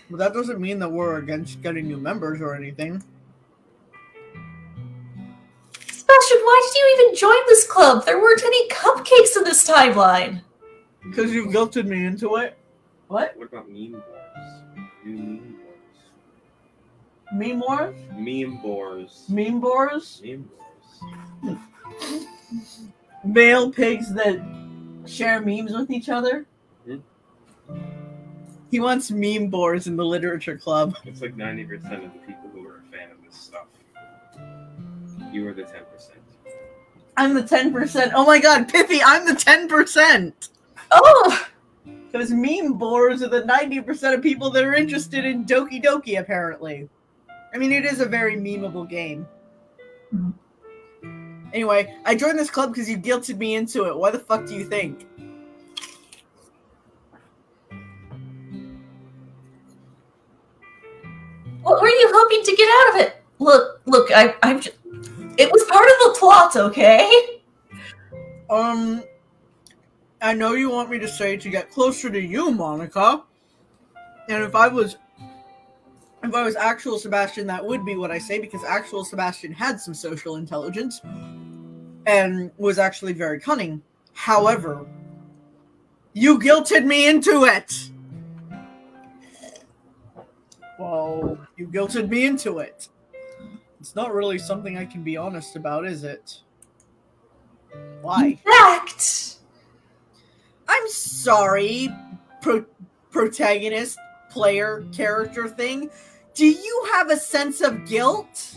But that doesn't mean that we're against getting new members or anything. Sebastian, why did you even join this club? There weren't any cupcakes in this timeline. Because you guilted me into it. What? What about meme wars? Do meme wars. Meme wars? Meme wars. Meme wars? Meme wars. Male pigs that share memes with each other? Hmm? He wants meme boards in the literature club. It's like 90% of the people who are a fan of this stuff. You are the 10%. I'm the 10%. Oh my god, Piffy, I'm the 10%! Oh! Because meme boards are the 90% of people that are interested in Doki Doki, apparently. I mean, it is a very memeable game. Mm-hmm. Anyway, I joined this club because you guilted me into it. Why the fuck do you think? What were you hoping to get out of it? Look, I'm just... It was part of the plot, okay? I know you want me to say to get closer to you, Monika. And if I was actual Sebastian, that would be what I say, because actual Sebastian had some social intelligence and was actually very cunning. However, you guilted me into it. Well, you guilted me into it. It's not really something I can be honest about, is it? Why? In fact... I'm sorry, protagonist, player, character thing. Do you have a sense of guilt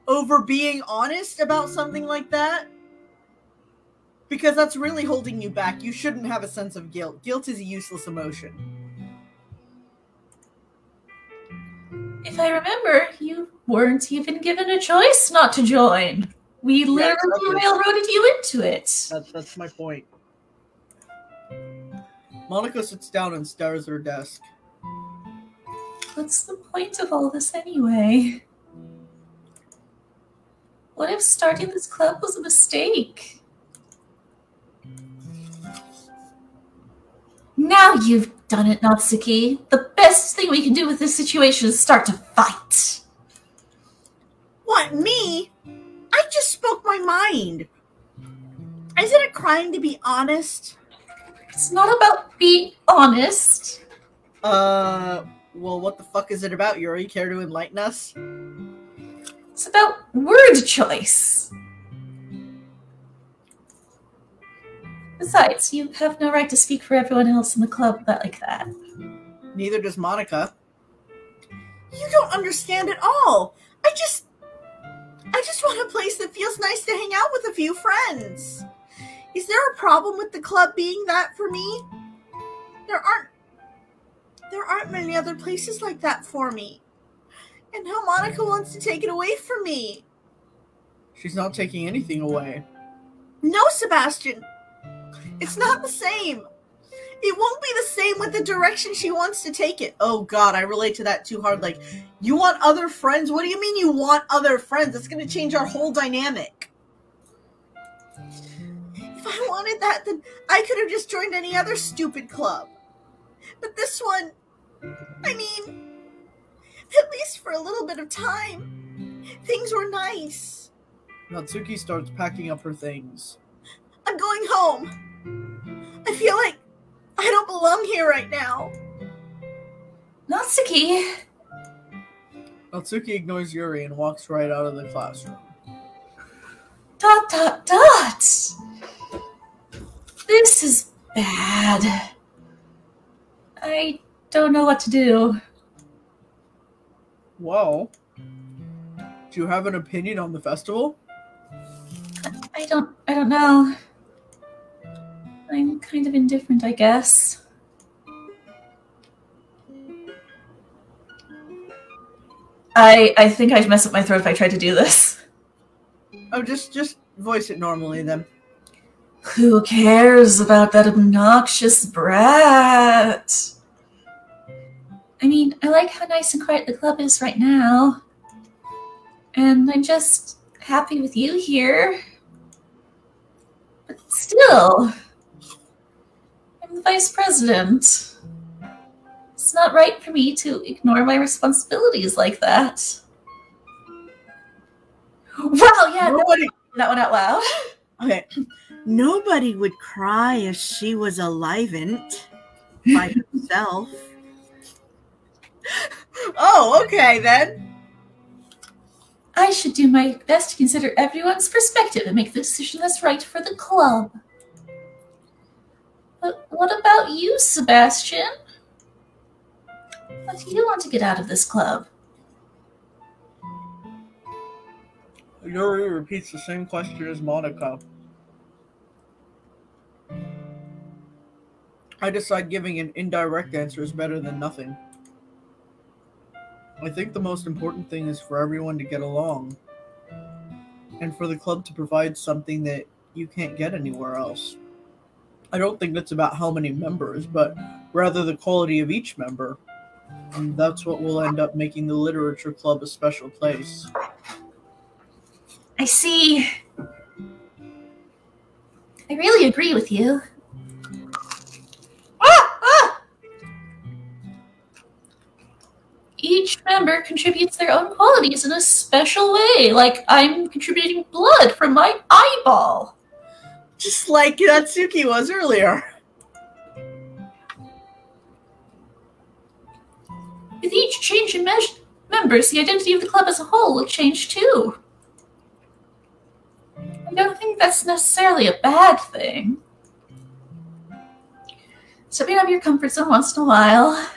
over being honest about something like that? Because that's really holding you back. You shouldn't have a sense of guilt. Guilt is a useless emotion. If I remember, you weren't even given a choice not to join. We literally railroaded you into it. That's my point. Monica sits down and stares at her desk. What's the point of all this anyway? What if starting this club was a mistake? Now you've done it, Natsuki. The best thing we can do with this situation is start to fight. What, me? I just spoke my mind. Isn't it a crime to be honest? It's not about being honest. Well, what the fuck is it about, Yuri? Care to enlighten us? It's about word choice. Besides, you have no right to speak for everyone else in the club like that. Neither does Monica. You don't understand at all. I just want a place that feels nice to hang out with a few friends. Is there a problem with the club being that for me? There aren't many other places like that for me. And now Monica wants to take it away from me. She's not taking anything away. No, Sebastian. It's not the same. It won't be the same with the direction she wants to take it. Oh god, I relate to that too hard. Like, you want other friends? What do you mean you want other friends? That's going to change our whole dynamic. If I wanted that, then I could have just joined any other stupid club. But this one, I mean, at least for a little bit of time, things were nice. Natsuki starts packing up her things. I'm going home. I feel like I don't belong here right now. Natsuki! Natsuki ignores Yuri and walks right out of the classroom. ... This is bad. I don't know what to do. Well, do you have an opinion on the festival? I don't know. I'm kind of indifferent, I guess. I think I'd mess up my throat if I tried to do this. Oh, just voice it normally then. Who cares about that obnoxious brat? I mean, I like how nice and quiet the club is right now. And I'm just happy with you here. But still, I'm the vice president. It's not right for me to ignore my responsibilities like that. Wow, yeah, Nobody... that one out loud. Okay. Nobody would cry if she was aliven't by herself. Oh, okay then. I should do my best to consider everyone's perspective and make the decision that's right for the club. But what about you, Sebastian? What do you want to get out of this club? Yuri repeats the same question as Monica. I decide giving an indirect answer is better than nothing. I think the most important thing is for everyone to get along, and for the club to provide something that you can't get anywhere else. I don't think it's about how many members, but rather the quality of each member. And that's what will end up making the literature club a special place. I see. I really agree with you. Each member contributes their own qualities in a special way, like I'm contributing blood from my eyeball. Just like Natsuki was earlier. With each change in members, the identity of the club as a whole will change too. I don't think that's necessarily a bad thing. Stepping out of your comfort zone once in a while.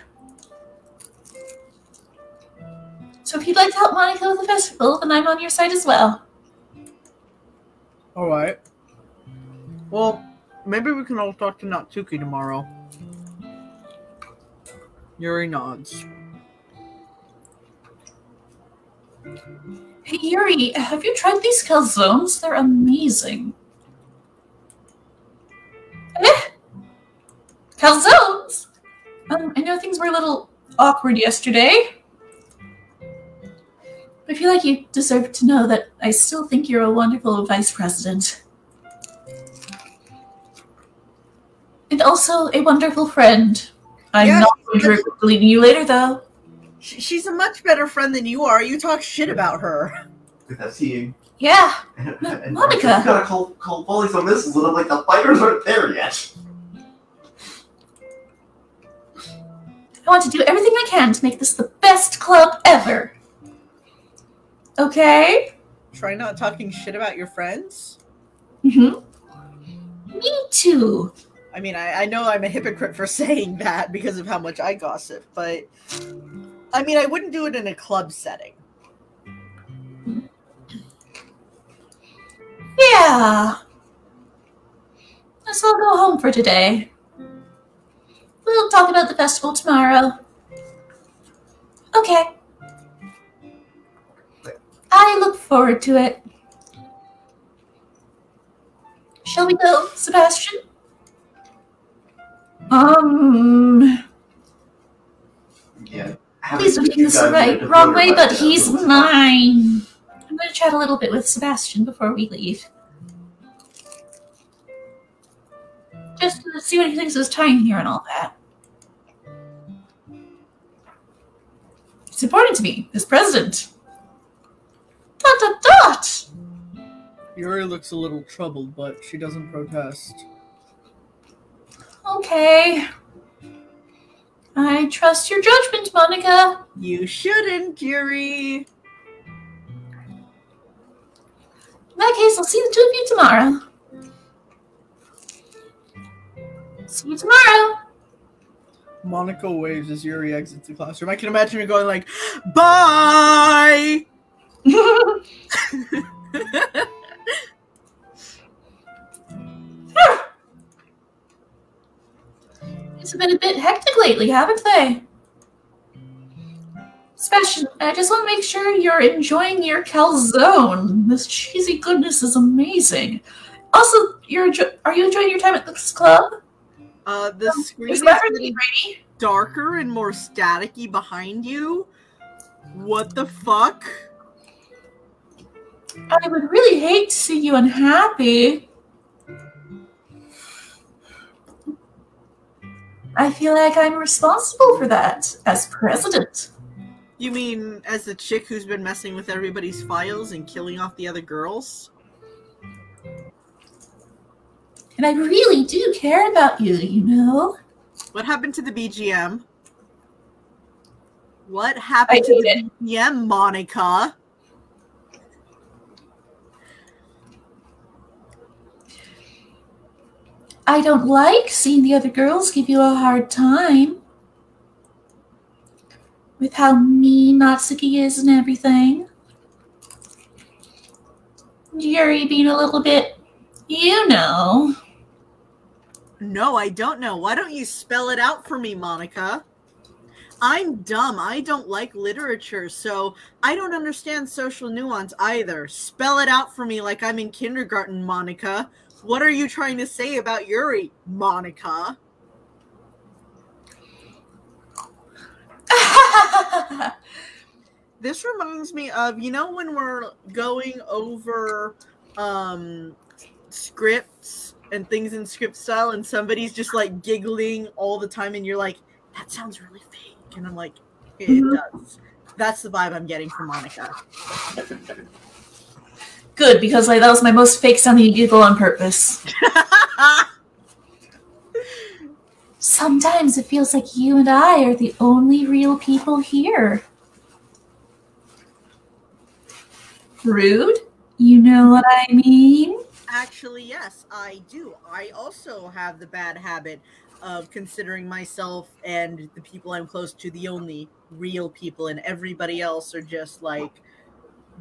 So if you'd like to help Monica with the festival, then I'm on your side as well. Alright. Well, maybe we can all talk to Natsuki tomorrow. Yuri nods. Hey Yuri, have you tried these calzones? They're amazing. Eh? Calzones? I know things were a little awkward yesterday. I feel like you deserve to know that I still think you're a wonderful vice president. And also a wonderful friend. I'm not going to regret deleting you later, though. She's a much better friend than you are. You talk shit about her. That's seeing. Yeah. And Monica. You gotta call volley some missiles, and I'm like, the fighters aren't there yet. I want to do everything I can to make this the best club ever. Okay? Try not talking shit about your friends? Mm-hmm. Me too. I mean, I know I'm a hypocrite for saying that because of how much I gossip, but I mean, I wouldn't do it in a club setting. Yeah. So I'll go home for today. We'll talk about the festival tomorrow. Okay. I look forward to it. Shall we go, Sebastian? Yeah. Please don't take this the wrong way, but he's mine. I'm going to chat a little bit with Sebastian before we leave. Just to see what he thinks of his time here and all that. It's important to me, as president. Dot dot dot! Yuri looks a little troubled, but she doesn't protest. Okay. I trust your judgment, Monica. You shouldn't, Yuri. In that case, I'll see the two of you tomorrow. See you tomorrow. Monica waves as Yuri exits the classroom. I can imagine her going like, bye! It's been a bit hectic lately, haven't they? Sebastian, I just want to make sure you're enjoying your calzone. This cheesy goodness is amazing. Also, are you enjoying your time at this club? The screen is getting darker and more staticky behind you. What the fuck? I would really hate to see you unhappy. I feel like I'm responsible for that as president. You mean as the chick who's been messing with everybody's files and killing off the other girls? And I really do care about you, you know? What happened to the BGM? What happened to the BGM, Monica? I don't like seeing the other girls give you a hard time. With how mean Natsuki is and everything. Yuri being a little bit, you know. No, I don't know. Why don't you spell it out for me, Monica? I'm dumb. I don't like literature, so I don't understand social nuance either. Spell it out for me like I'm in kindergarten, Monica. What are you trying to say about Yuri, Monica? This reminds me of, you know, when we're going over scripts and things in script style and somebody's just like giggling all the time and you're like, that sounds really fake. And I'm like, it does. That's the vibe I'm getting from Monica. Good, because like that was my most fake sounding giggle on purpose. Sometimes it feels like you and I are the only real people here. Rude? You know what I mean? Actually, yes, I do. I also have the bad habit of considering myself and the people I'm close to the only real people, and everybody else are just like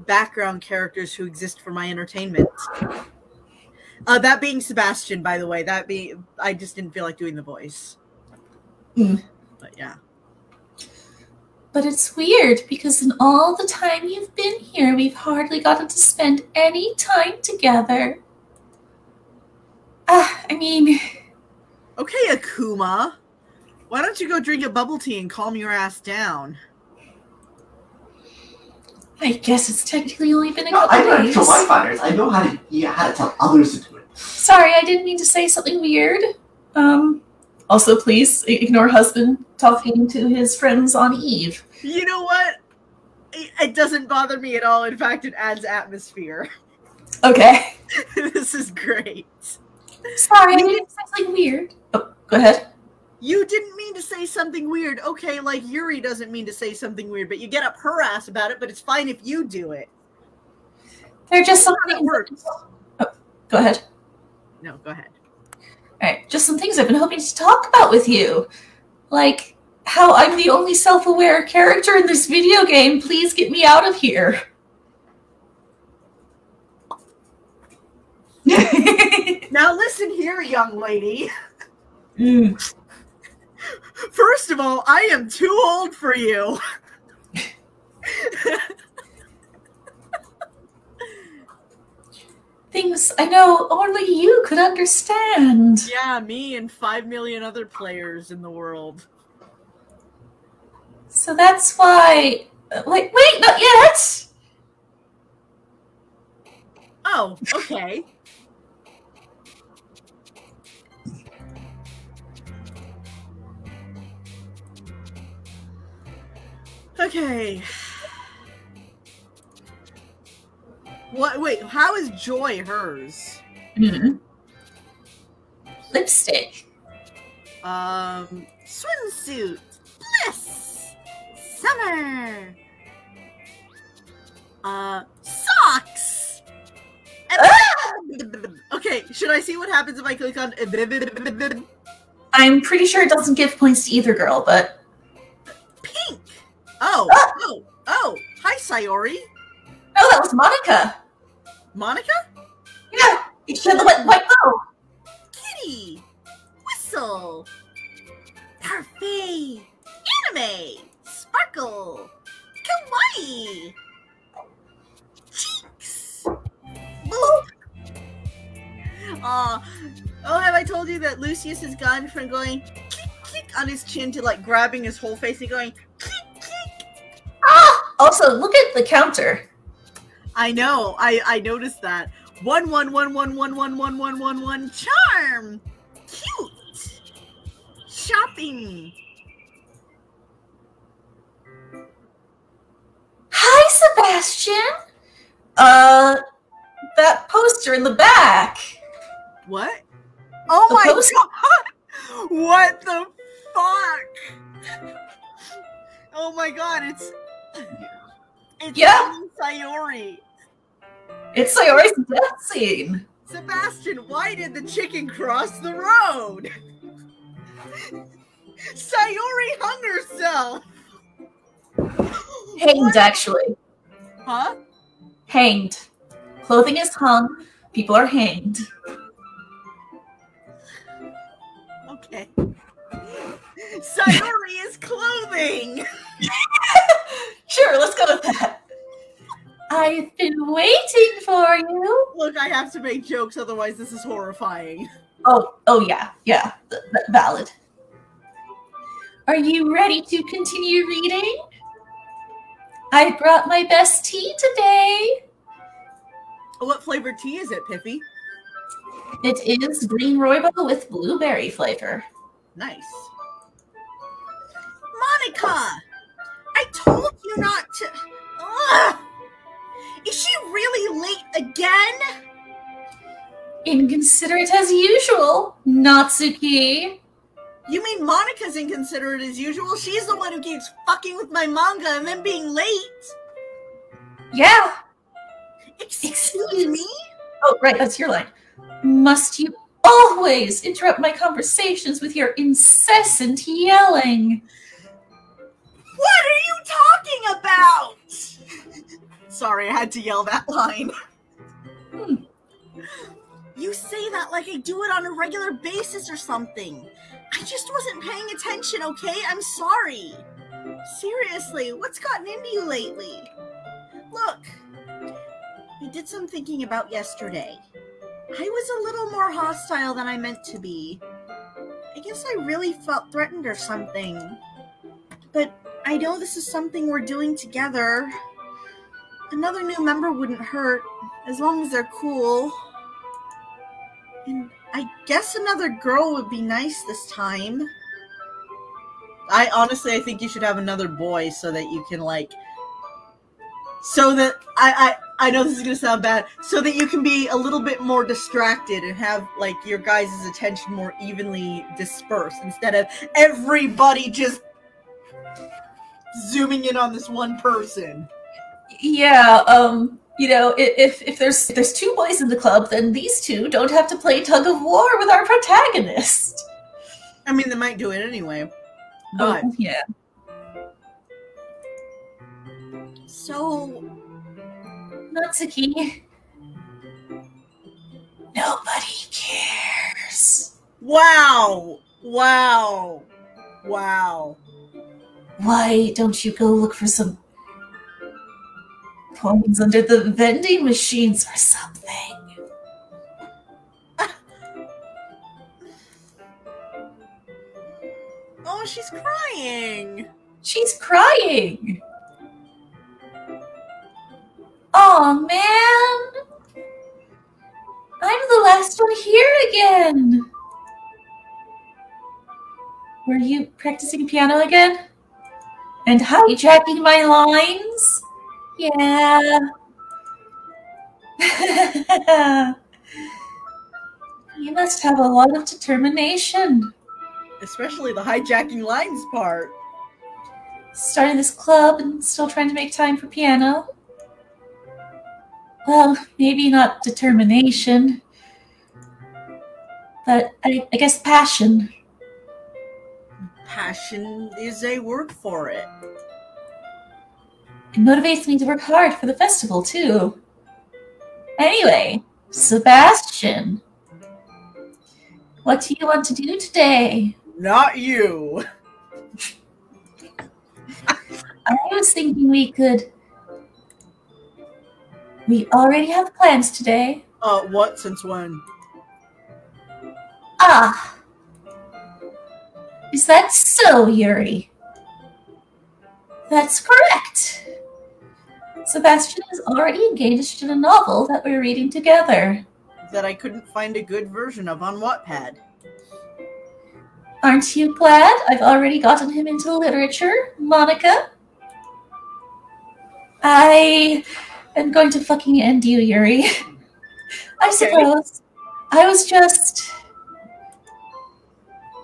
background characters who exist for my entertainment. That being Sebastian, by the way. I just didn't feel like doing the voice. But yeah. But it's weird, because in all the time you've been here, we've hardly gotten to spend any time together. I mean... Okay, Akuma. Why don't you go drink a bubble tea and calm your ass down? I guess it's technically only been a No, couple I know how to days. kill my fighters. I know how to tell others to do it. Sorry, I didn't mean to say something weird. Also, please ignore husband talking to his friends on Eve. You know what? It doesn't bother me at all. In fact, it adds atmosphere. Okay. This is great. Sorry, I didn't say something weird. Oh, go ahead. You didn't mean to say something weird. Okay, like Yuri doesn't mean to say something weird, but you get up her ass about it, but it's fine if you do it. They're just some That things. works. Oh, go ahead. No, go ahead. Alright, just some things I've been hoping to talk about with you. Like, how I'm the only self-aware character in this video game. Please get me out of here. Now listen here, young lady. Mm. First of all, I am too old for you. Things I know only you could understand. Yeah, me and 5 million other players in the world. So that's why... wait, not yet! Oh, okay. Okay. What? Wait, how is Joy hers? Mm. Lipstick. Swimsuit. Bliss. Summer. Socks. Okay, should I see what happens if I click on? I'm pretty sure it doesn't give points to either girl, but... Pink. Oh, oh. Hi, Sayori. Oh, that was Monica. Monica? Yeah, she had the white bow. Kitty. Whistle. Parfait. Anime. Sparkle. Kawaii. Cheeks. Boop. Oh, have I told you that Lucius has gone from going kick, kick on his chin to like grabbing his whole face and going kick, kick? Ah! Also, look at the counter. I know. I noticed that. 111111111 charm. Cute. Shopping. Hi, Sebastian. That poster in the back. What? Oh The my poster- god! What the fuck? Oh my god! It's Yeah. Sayori. It's Sayori's death scene. Sebastian, why did the chicken cross the road? Sayori hung herself. Hanged, What? actually. Huh? Hanged. Clothing is hung. People are hanged. Okay. Sayori is clothing. Sure, let's go with that. I've been waiting for you. Look, I have to make jokes, otherwise this is horrifying. Oh yeah, valid. Are you ready to continue reading? I brought my best tea today. What flavored tea is it, Piffy? It is green rooibos with blueberry flavor. Nice. Monica! I told you not to... Ugh! Is she really late again? Inconsiderate as usual, Natsuki. You mean Monica's inconsiderate as usual? She's the one who keeps fucking with my manga and then being late. Yeah. Excuse me? Oh, right, that's your line. Must you always interrupt my conversations with your incessant yelling? What are you talking about? Sorry, I had to yell that line. You say that like I do it on a regular basis or something. I just wasn't paying attention, okay? I'm sorry. Seriously, what's gotten into you lately? Look, I did some thinking about yesterday. I was a little more hostile than I meant to be. I guess I really felt threatened or something. But I know this is something we're doing together. Another new member wouldn't hurt, as long as they're cool. And I guess another girl would be nice this time. I think you should have another boy so that you can so that I know this is gonna sound bad, so that you can be a little bit more distracted and have your guys' attention more evenly dispersed instead of everybody just zooming in on this one person. Yeah, if there's two boys in the club, then these two don't have to play tug of war with our protagonist. I mean, they might do it anyway. But yeah. So, Natsuki, nobody cares. Wow! Wow! Wow! Why don't you go look for some coins under the vending machines or something? Oh, she's crying! She's crying! Aw, man! I'm the last one here again! Were you practicing piano again? And hijacking my lines? Yeah. You must have a lot of determination. Especially the hijacking lines part. Starting this club and still trying to make time for piano. Well, maybe not determination, but I guess passion. Passion is a word for it. It motivates me to work hard for the festival, too. Anyway, Sebastian, what do you want to do today? Not you. I was thinking we already have plans today. What? Since when? Ah! Is that so, Yuri? That's correct. Sebastian is already engaged in a novel that we're reading together. That I couldn't find a good version of on Wattpad. Aren't you glad I've already gotten him into literature, Monica? I am going to fucking end you, Yuri. I suppose. I was just...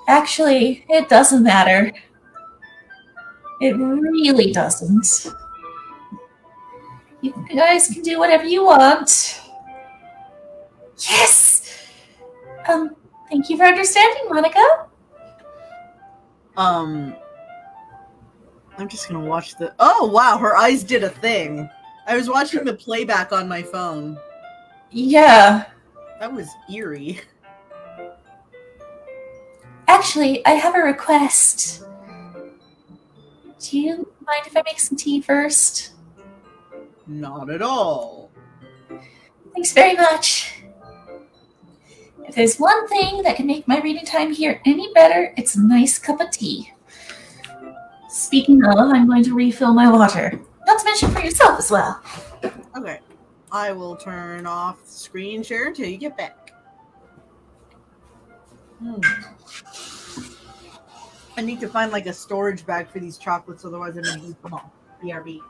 Actually, it doesn't matter. It really doesn't. You guys can do whatever you want. Yes! Thank you for understanding, Monica. I'm just gonna watch the... Oh, wow, her eyes did a thing. I was watching the playback on my phone. Yeah. That was eerie. Actually, I have a request. Do you mind if I make some tea first? Not at all. Thanks very much. If there's one thing that can make my reading time here any better, it's a nice cup of tea. Speaking of, I'm going to refill my water. Not to mention for yourself as well. Okay. I will turn off the screen share until you get back. I need to find a storage bag for these chocolates, otherwise I'm gonna eat them all. BRB.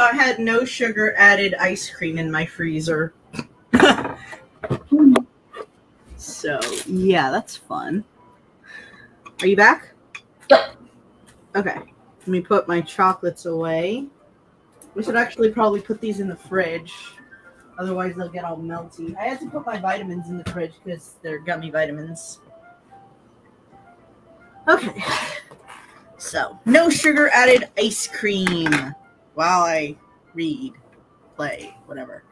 I had no sugar added ice cream in my freezer. So, yeah, that's fun. Are you back? Yep. Okay. Let me put my chocolates away. We should actually probably put these in the fridge. Otherwise, they'll get all melty. I had to put my vitamins in the fridge because they're gummy vitamins. Okay. So, no sugar added ice cream while I read, play, whatever.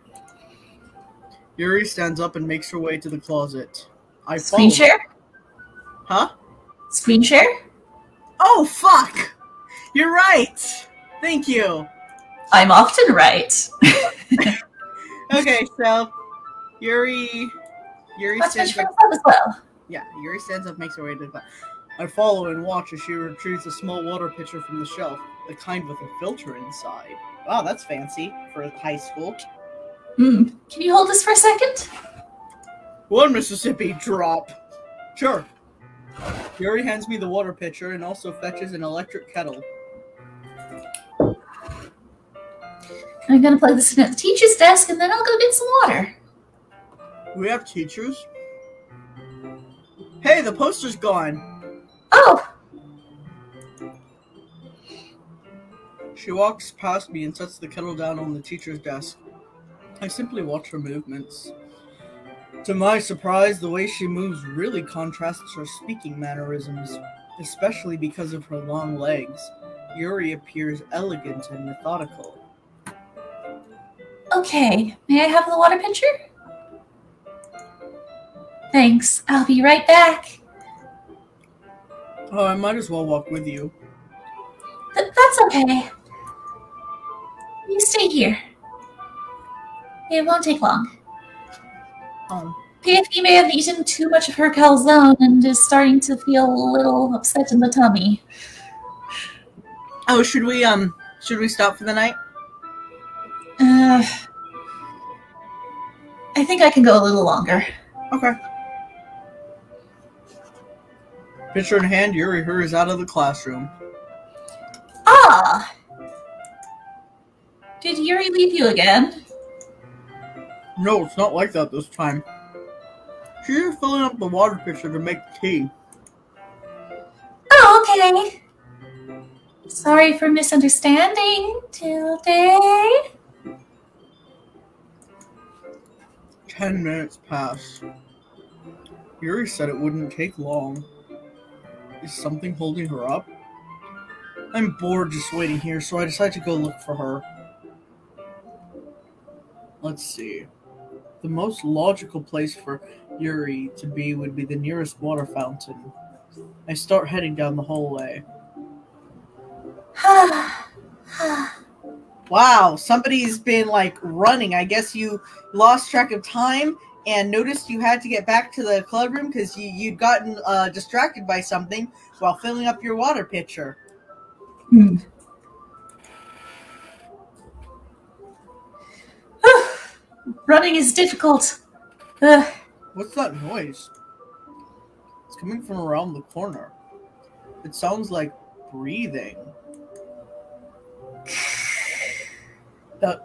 Yuri stands up and makes her way to the closet. I Screen follow. share? Huh? Screen share? Oh, fuck! You're right! Thank you. I'm often right. Okay, so Yuri Let's stands mention up. myself as well. Yeah, Yuri stands up, makes her way to the closet. I follow and watch as she retrieves a small water pitcher from the shelf, the kind with a filter inside. Wow, that's fancy for high school. Can you hold this for a second? One Mississippi drop. Sure. Yuri hands me the water pitcher and also fetches an electric kettle. I'm gonna plug this in at the teacher's desk and then I'll go get some water. We have teachers? Hey, the poster's gone. Oh! She walks past me and sets the kettle down on the teacher's desk. I simply watch her movements. To my surprise, the way she moves really contrasts her speaking mannerisms, especially because of her long legs. Yuri appears elegant and methodical. Okay, may I have the water pitcher? Thanks, I'll be right back. Oh, I might as well walk with you. That's okay. You stay here. It won't take long. Piffy may have eaten too much of her calzone and is starting to feel a little upset in the tummy. Oh, should we stop for the night? I think I can go a little longer. Okay. Pitcher in hand, Yuri hurries out of the classroom. Ah! Did Yuri leave you again? No, it's not like that this time. She's just filling up the water pitcher to make tea. Oh, okay. Sorry for misunderstanding today. 10 minutes pass. Yuri said it wouldn't take long. Is something holding her up? I'm bored just waiting here, so I decide to go look for her. Let's see. The most logical place for Yuri to be would be the nearest water fountain. I start heading down the hallway. Wow, somebody's been like running. I guess you lost track of time and noticed you had to get back to the club room because you'd gotten distracted by something while filling up your water pitcher. Running is difficult. What's that noise? It's coming from around the corner. It sounds like breathing.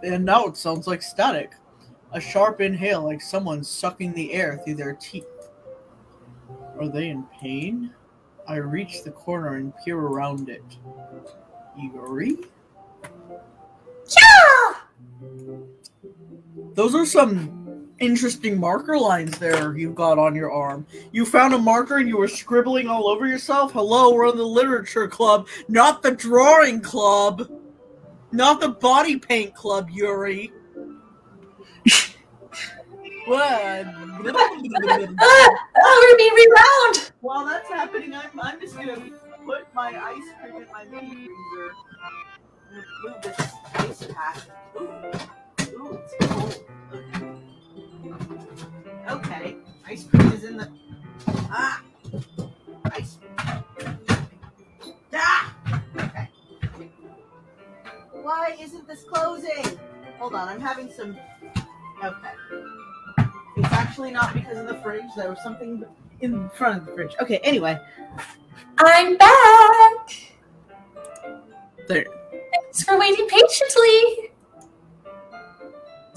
And now it sounds like static. A sharp inhale, like someone sucking the air through their teeth. Are they in pain? I reach the corner and peer around it. Yuri? Yeah! Those are some interesting marker lines there you've got on your arm. You found a marker and you were scribbling all over yourself? Hello, we're in the literature club, not the drawing club. Not the body paint club, Yuri. What? We're being rewound! While that's happening, I'm just gonna put my ice cream in my mini freezer. I'm gonna move this ice pack. Ooh, it's cold. Okay. Ice cream is in the ice. Okay. Why isn't this closing? Hold on, I'm having some. Okay. It's actually not because of the fridge. There was something in front of the fridge. Okay, anyway. I'm back! There. Thanks for waiting patiently.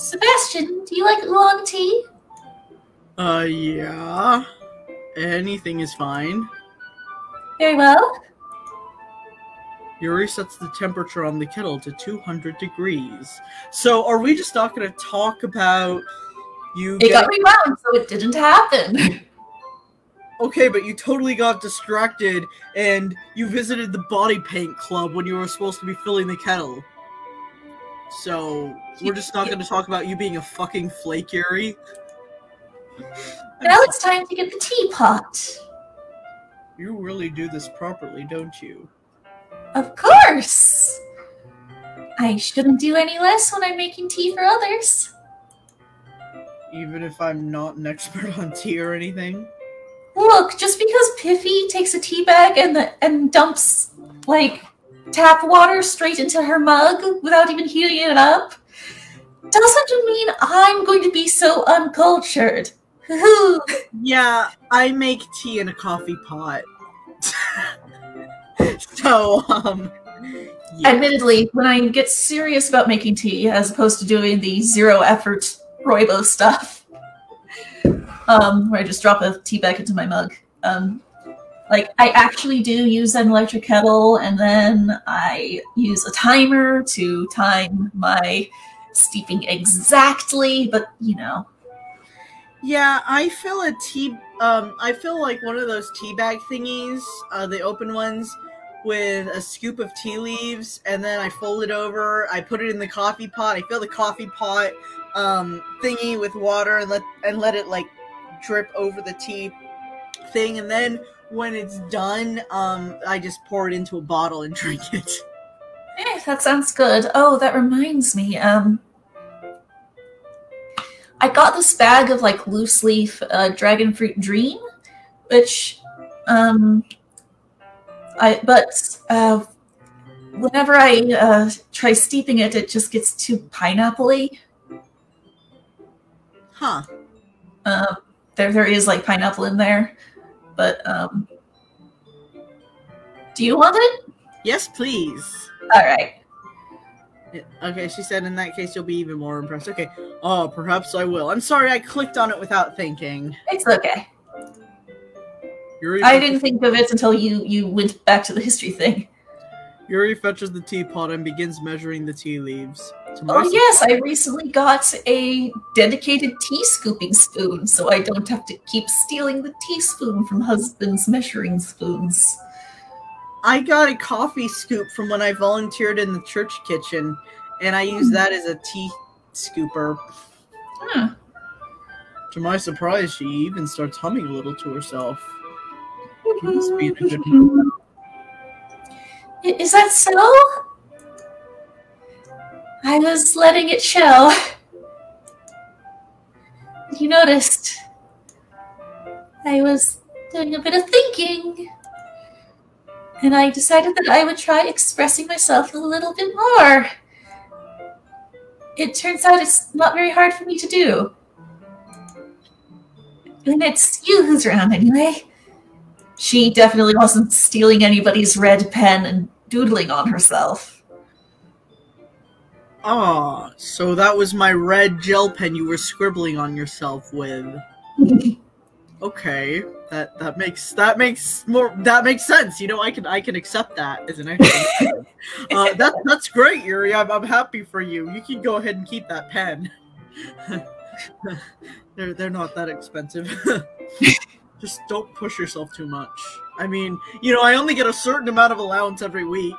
Sebastian, do you like oolong tea? Yeah. Anything is fine. Very well. Yuri sets the temperature on the kettle to 200 degrees. So, are we just not going to talk about you It got rewound, so it didn't happen. Okay, but you totally got distracted, and you visited the body paint club when you were supposed to be filling the kettle. So, we're just not going to talk about you being a fucking flake, Yuri. Now it's time to get the teapot. You really do this properly, don't you? Of course! I shouldn't do any less when I'm making tea for others. Even if I'm not an expert on tea or anything? Look, just because Piffy takes a tea bag and dumps, like, tap water straight into her mug without even heating it up, doesn't mean I'm going to be so uncultured. Yeah, I make tea in a coffee pot. So, yeah. Admittedly, when I get serious about making tea, as opposed to doing the zero-effort Roibo stuff, where I just drop a tea bag into my mug, like, I actually do use an electric kettle, and then I use a timer to time my steeping exactly, but, you know. Yeah, I fill a tea, I fill like one of those tea bag thingies, the open ones, with a scoop of tea leaves, and then I fold it over, I put it in the coffee pot, I fill the coffee pot, thingy with water and let it like drip over the tea thing, and then when it's done, I just pour it into a bottle and drink it. That sounds good. Oh, that reminds me, I got this bag of, like, loose leaf dragon fruit dream, which, whenever I try steeping it, it just gets too pineapple-y. Huh. There is, like, pineapple in there, but, do you want it? Yes, please. Alright. Okay, she said in that case you'll be even more impressed. Okay. Oh, perhaps I will. I'm sorry I clicked on it without thinking. It's okay. Yuri I didn't think of it until you went back to the history thing. Yuri fetches the teapot and begins measuring the tea leaves. Oh yes, I recently got a dedicated tea scooping spoon, so I don't have to keep stealing the teaspoon from husband's measuring spoons. I got a coffee scoop from when I volunteered in the church kitchen, and I use that as a tea scooper. Hmm. To my surprise, she even starts humming a little to herself. She must be in a good mood. Is that so? I was letting it show. You noticed. I was doing a bit of thinking. And I decided that I would try expressing myself a little bit more. It turns out it's not very hard for me to do. And it's you who's around anyway. She definitely wasn't stealing anybody's red pen and doodling on herself. Ah, so that was my red gel pen you were scribbling on yourself with. Okay, that makes sense. You know, I can accept that as an explanation. That's great, Yuri. I'm happy for you. You can go ahead and keep that pen. They're not that expensive. Just don't push yourself too much. I mean, you know, I only get a certain amount of allowance every week.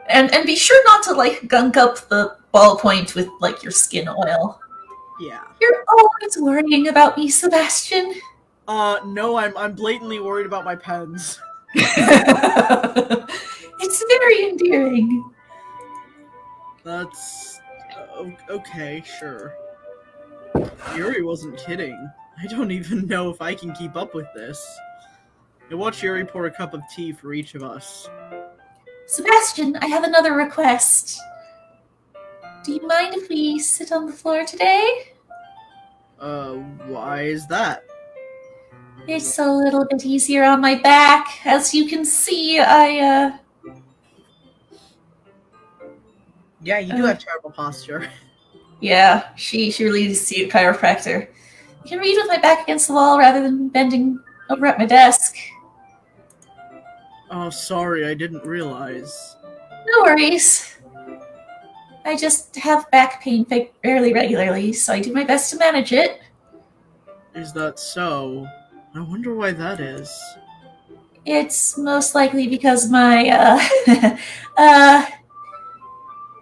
And be sure not to, like, gunk up the ballpoint with, like, your skin oil. Yeah. You're always worrying about me, Sebastian. No, I'm blatantly worried about my pens. It's very endearing. That's... okay, sure. Yuri wasn't kidding. I don't even know if I can keep up with this. I watch Yuri pour a cup of tea for each of us. Sebastian, I have another request. Do you mind if we sit on the floor today? Why is that? It's a little bit easier on my back. As you can see, I, Yeah, you do have terrible posture. Yeah, she really needs to see a chiropractor. I can read with my back against the wall rather than bending over at my desk. Oh, sorry, I didn't realize. No worries. I just have back pain fairly regularly, so I do my best to manage it. Is that so? I wonder why that is. It's most likely because my,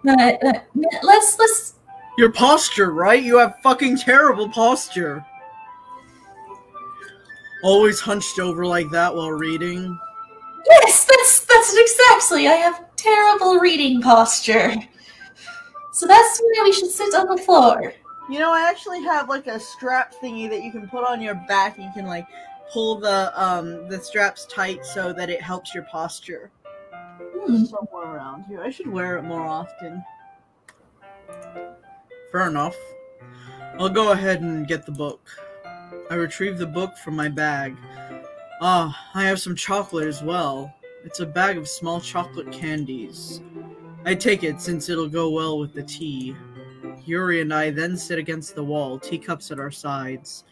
let's... Your posture, right? You have fucking terrible posture. Always hunched over like that while reading. Yes, that's it exactly. I have terrible reading posture. So that's why we should sit on the floor. You know, I actually have like a strap thingy that you can put on your back and you can like pull the straps tight so that it helps your posture. Somewhere around here. I should wear it more often. Fair enough. I'll go ahead and get the book. I retrieve the book from my bag. Ah, I have some chocolate as well. It's a bag of small chocolate candies. I take it since it'll go well with the tea. Yuri and I then sit against the wall, teacups at our sides.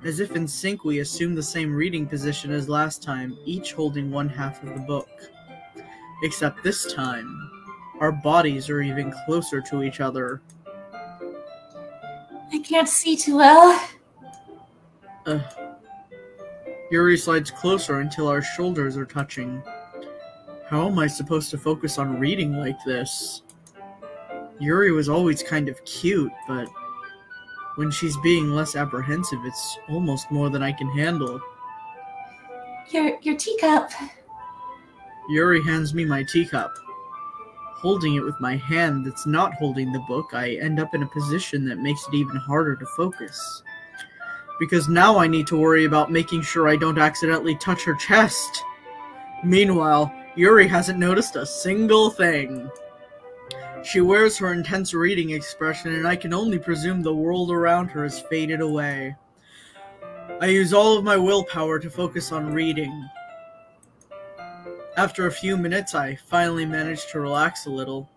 As if in sync, we assume the same reading position as last time, each holding one half of the book. Except this time, our bodies are even closer to each other. I can't see too well. Yuri slides closer until our shoulders are touching. How am I supposed to focus on reading like this? Yuri was always kind of cute, but when she's being less apprehensive, it's almost more than I can handle. Your teacup. Yuri hands me my teacup. Holding it with my hand that's not holding the book, I end up in a position that makes it even harder to focus. Because now I need to worry about making sure I don't accidentally touch her chest. Meanwhile, Yuri hasn't noticed a single thing. She wears her intense reading expression, and I can only presume the world around her has faded away. I use all of my willpower to focus on reading. After a few minutes, I finally manage to relax a little.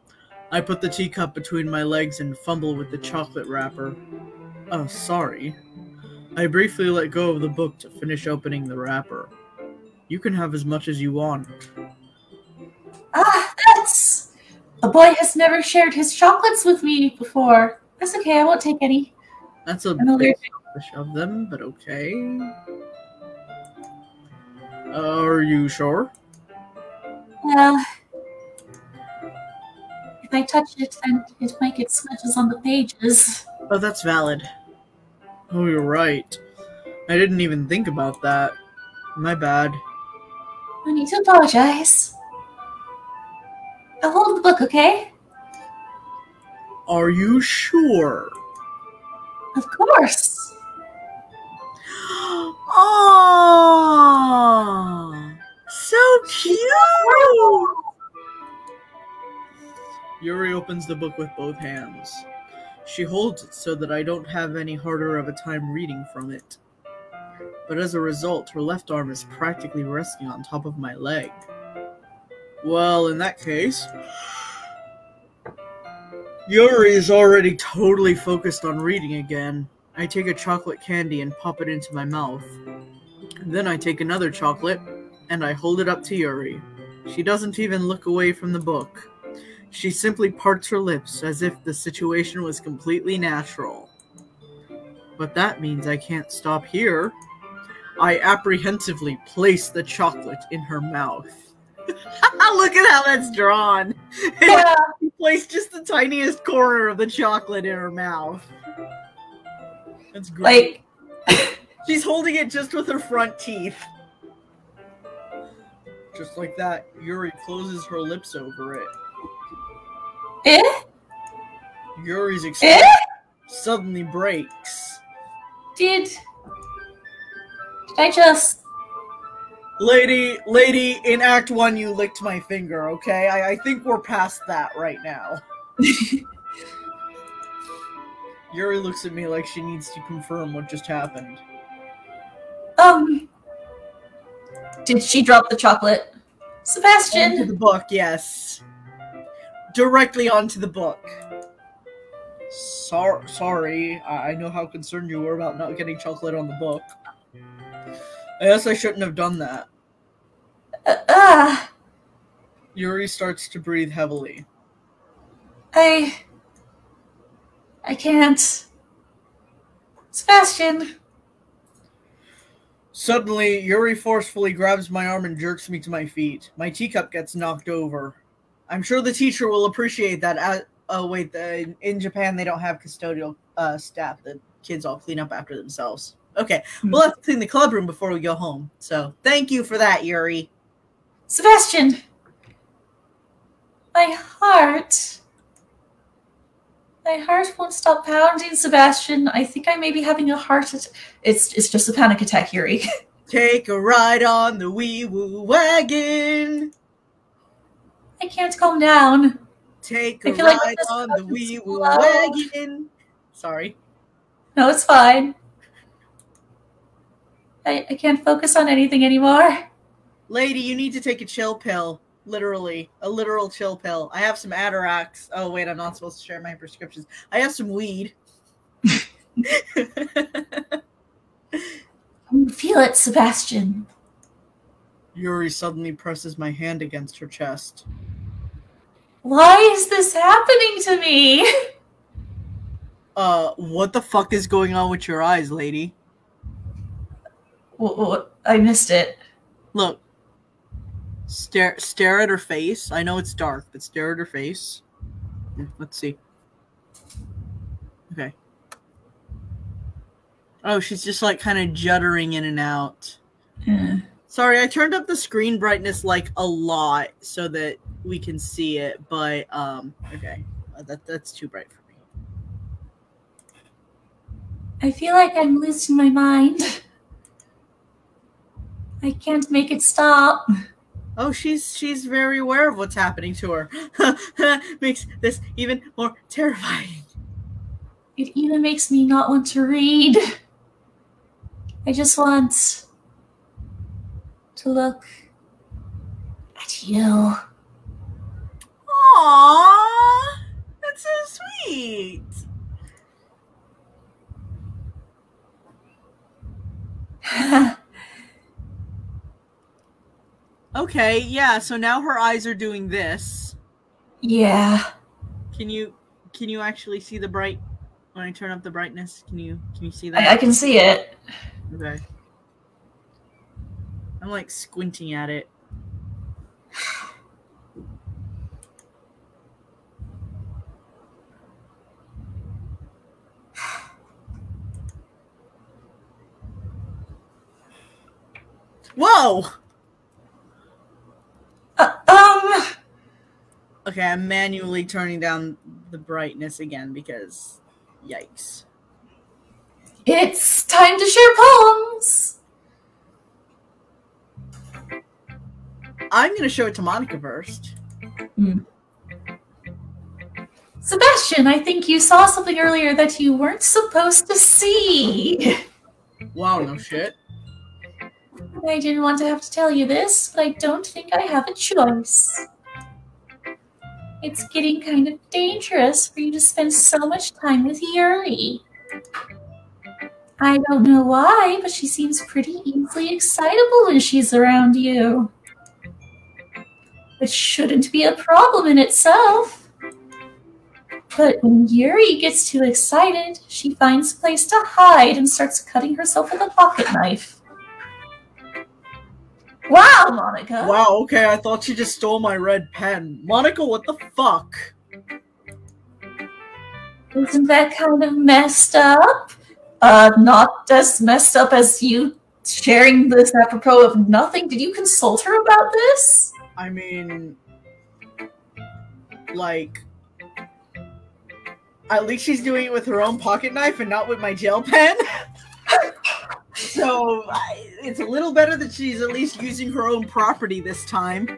I put the teacup between my legs and fumble with the chocolate wrapper. Oh, sorry. I briefly let go of the book to finish opening the wrapper. You can have as much as you want. Ah, that's... A boy has never shared his chocolates with me before. That's okay, I won't take any. That's a I'm bit allergic. selfish of them, but okay. Are you sure? Well, if I touch it, then it might get smudges on the pages. Oh, that's valid. Oh, you're right. I didn't even think about that. My bad. No need to apologize. I'll hold the book, okay? Are you sure? Of course. Aww! So cute! Yuri opens the book with both hands. She holds it so that I don't have any harder of a time reading from it. But as a result, her left arm is practically resting on top of my leg. Well, in that case, Yuri is already totally focused on reading again. I take a chocolate candy and pop it into my mouth. Then I take another chocolate, and I hold it up to Yuri. She doesn't even look away from the book. She simply parts her lips as if the situation was completely natural. But that means I can't stop here. I apprehensively place the chocolate in her mouth. Look at how that's drawn. Yeah. She placed just the tiniest corner of the chocolate in her mouth. That's great. She's holding it just with her front teeth. Just like that, Yuri closes her lips over it. Yuri's expression suddenly breaks. Did I just... Lady, in Act 1 you licked my finger, okay? I think we're past that right now. Yuri looks at me like she needs to confirm what just happened. Did she drop the chocolate? Sebastian! Onto the book, yes. Directly onto the book. Sorry. I know how concerned you were about not getting chocolate on the book. I guess I shouldn't have done that. Yuri starts to breathe heavily. I can't. Sebastian. Suddenly, Yuri forcefully grabs my arm and jerks me to my feet. My teacup gets knocked over. I'm sure the teacher will appreciate that. In Japan they don't have custodial staff. The kids all clean up after themselves. Okay, we'll have to clean the club room before we go home. So, thank you for that, Yuri. Sebastian! My heart won't stop pounding, Sebastian. I think I may be having a heart attack. It's just a panic attack, Yuri. Take a ride on the wee woo wagon. I can't calm down. Take a ride on the wee woo wagon. Sorry. No, it's fine. I can't focus on anything anymore. Lady, you need to take a chill pill. Literally. A literal chill pill. I have some Atarax. Oh, wait, I'm not supposed to share my prescriptions. I have some weed. Feel it, Sebastian. Yuri suddenly presses my hand against her chest. Why is this happening to me? What the fuck is going on with your eyes, lady? I missed it. Look. Stare at her face. I know it's dark, but stare at her face. Let's see. Okay. Oh, she's just like kind of juddering in and out. Sorry, I turned up the screen brightness like a lot so that we can see it, but okay. That's too bright for me. I feel like I'm losing my mind. I can't make it stop. Oh, she's very aware of what's happening to her. Makes this even more terrifying. It even makes me not want to read. I just want to look at you. Aww, that's so sweet. Okay, yeah, so now her eyes are doing this. Yeah. Can you actually see the bright when I turn up the brightness? Can you see that? I can see it. Okay. I'm like squinting at it. Whoa! Okay, I'm manually turning down the brightness again because, yikes. It's time to share poems! I'm going to show it to Monica first. Sebastian, I think you saw something earlier that you weren't supposed to see. Wow, no shit. I didn't want to have to tell you this, but I don't think I have a choice. It's getting kind of dangerous for you to spend so much time with Yuri. I don't know why, but she seems pretty easily excitable when she's around you. It shouldn't be a problem in itself. But when Yuri gets too excited, she finds a place to hide and starts cutting herself with a pocket knife. Wow, Monica! Wow, okay, I thought she just stole my red pen. Monica, what the fuck? Isn't that kind of messed up? Not as messed up as you sharing this apropos of nothing. Did you consult her about this? I mean, like, at least she's doing it with her own pocket knife and not with my gel pen. So, it's a little better that she's at least using her own property this time.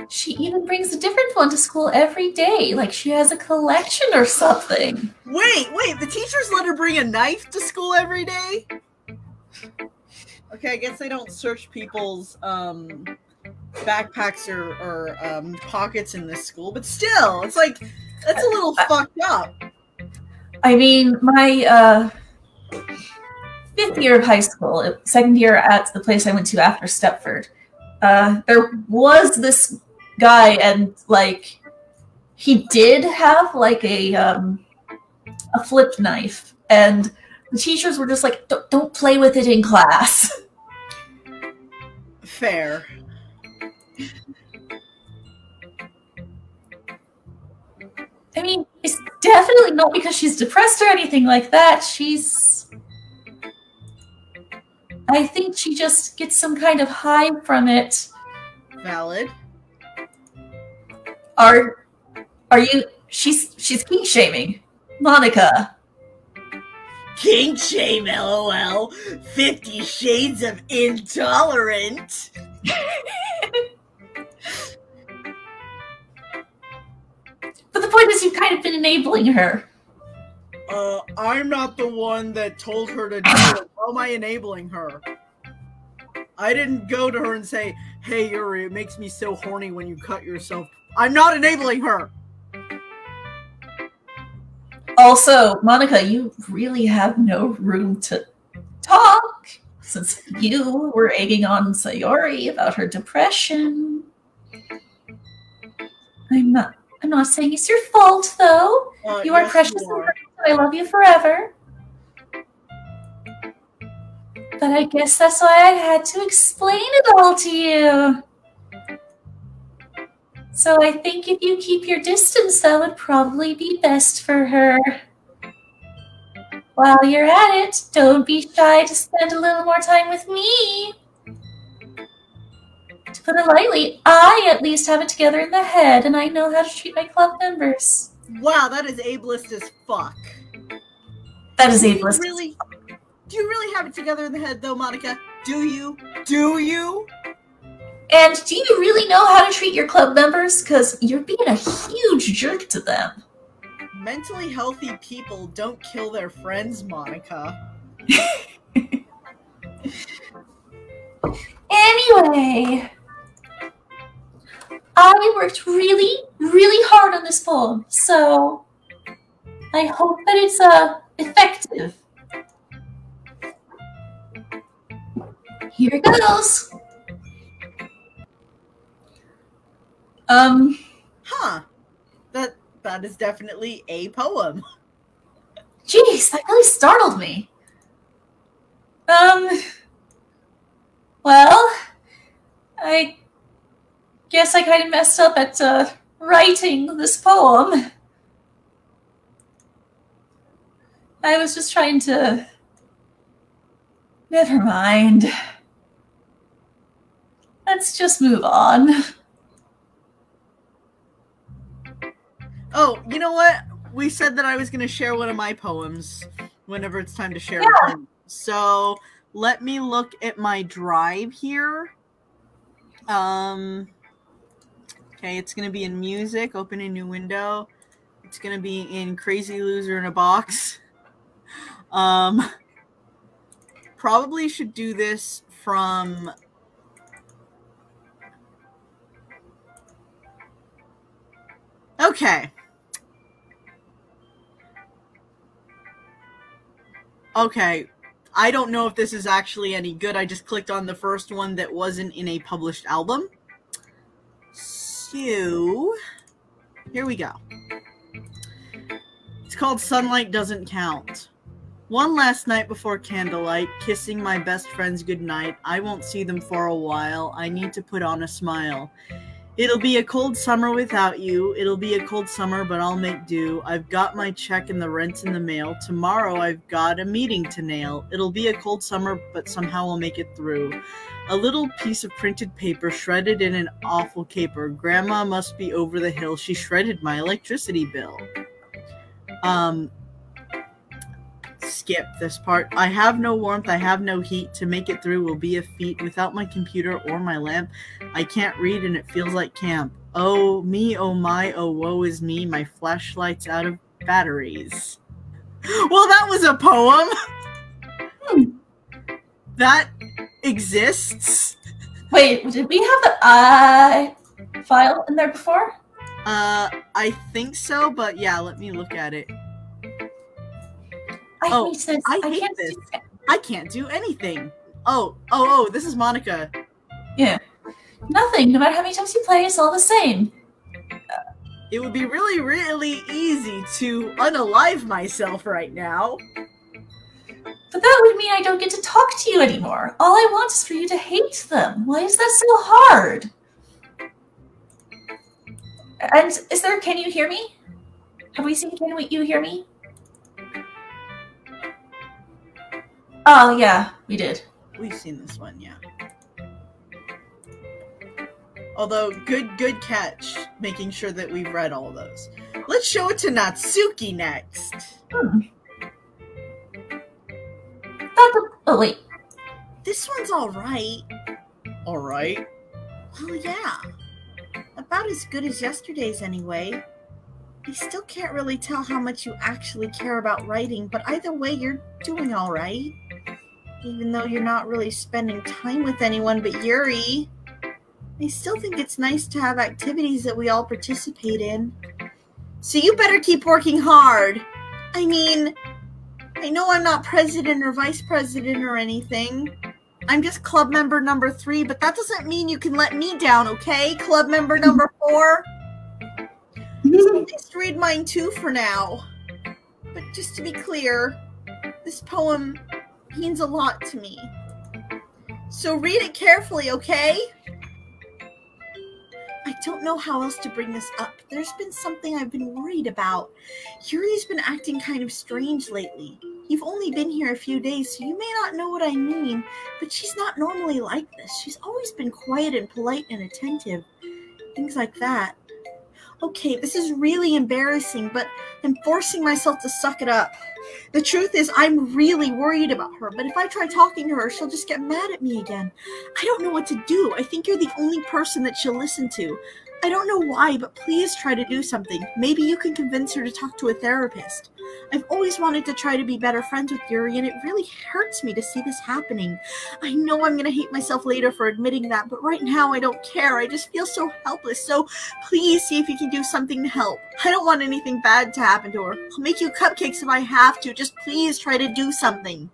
She even brings a different one to school every day, like she has a collection or something. Wait, the teachers let her bring a knife to school every day? Okay, I guess they don't search people's backpacks or pockets in this school, but still, it's like that's a little fucked up. I mean, my 5th year of high school, 2nd year at the place I went to after Stepford, there was this guy, and like he did have like a flip knife, and the teachers were just like, "Don't play with it in class." Fair. I mean, it's definitely not because she's depressed or anything like that. I think she just gets some kind of high from it. Valid. Are you? She's kink shaming, Monica. Kink shame, lol. 50 Shades of Intolerant. But the point is, you've kind of been enabling her. I'm not the one that told her to do it. How am I enabling her? I didn't go to her and say, "Hey, Yuri, it makes me so horny when you cut yourself." I'm not enabling her. Also, Monica, you really have no room to talk, since you were egging on Sayori about her depression. I'm not saying it's your fault, though. You are Yes, precious you and are. I love you forever. But I guess that's why I had to explain it all to you. So I think if you keep your distance, that would probably be best for her. While you're at it, don't be shy to spend a little more time with me. To put it lightly, I at least have it together in the head, and I know how to treat my club members. Wow, that is ableist as fuck. That is Do you ableist. Do you really have it together in the head, though, Monica? Do you? Do you? And do you really know how to treat your club members? Because you're being a huge jerk to them. Mentally healthy people don't kill their friends, Monica. Anyway, I worked really, really hard on this poem, so I hope that it's effective. Here it goes. Huh. That is definitely a poem. Jeez, that really startled me. Well, I guess I kind of messed up at writing this poem. I was just trying to... Never mind. Let's just move on. Oh, you know what? We said that I was going to share one of my poems whenever it's time to share a poem. So let me look at my drive here. Okay, it's going to be in music. Open a new window. It's going to be in Crazy Loser in a Box. Probably should do this from... Okay. Okay. I don't know if this is actually any good. I just clicked on the first one that wasn't in a published album. So, here we go. It's called Sunlight Doesn't Count. One last night before candlelight, kissing my best friends goodnight. I won't see them for a while. I need to put on a smile. It'll be a cold summer without you. It'll be a cold summer, but I'll make do. I've got my check and the rent's in the mail. Tomorrow I've got a meeting to nail. It'll be a cold summer, but somehow I'll make it through. A little piece of printed paper shredded in an awful caper. Grandma must be over the hill. She shredded my electricity bill. Skip this part. I have no warmth, I have no heat. To make it through will be a feat. Without my computer or my lamp, I can't read and it feels like camp. Oh me, oh my, oh woe is me. My flashlight's out of batteries. Well, that was a poem. That exists. Wait, did we have the I file in there before? I think so, but yeah, let me look at it. I Oh, hate this. I hate can't this. do it. I can't do anything. Oh, this is Monica. Yeah. Nothing. No matter how many times you play, it's all the same. It would be really, really easy to unalive myself right now. But that would mean I don't get to talk to you anymore. All I want is for you to hate them. Why is that so hard? And can you hear me? Have we seen, can you hear me? Oh, yeah, we did. We've seen this one, yeah. Although, good catch, making sure that we've read all those. Let's show it to Natsuki next. Oh, wait. This one's alright. Alright. Well, yeah. About as good as yesterday's anyway. I still can't really tell how much you actually care about writing, but either way, you're doing alright. Even though you're not really spending time with anyone but Yuri. I still think it's nice to have activities that we all participate in. So you better keep working hard. I mean, I know I'm not president or vice president or anything. I'm just club member number 3, but that doesn't mean you can let me down, okay? Club member number 4? So just read mine too for now. But just to be clear, this poem means a lot to me. So read it carefully, okay? I don't know how else to bring this up. There's been something I've been worried about. Yuri's been acting kind of strange lately. You've only been here a few days, so you may not know what I mean, but she's not normally like this. She's always been quiet and polite and attentive. Things like that. Okay, this is really embarrassing, but I'm forcing myself to suck it up. The truth is, I'm really worried about her, but if I try talking to her, she'll just get mad at me again. I don't know what to do. I think you're the only person that she'll listen to. I don't know why, but please try to do something. Maybe you can convince her to talk to a therapist. I've always wanted to try to be better friends with Yuri, and it really hurts me to see this happening. I know I'm going to hate myself later for admitting that, but right now I don't care. I just feel so helpless, so please see if you can do something to help. I don't want anything bad to happen to her. I'll make you cupcakes if I have to. Just please try to do something.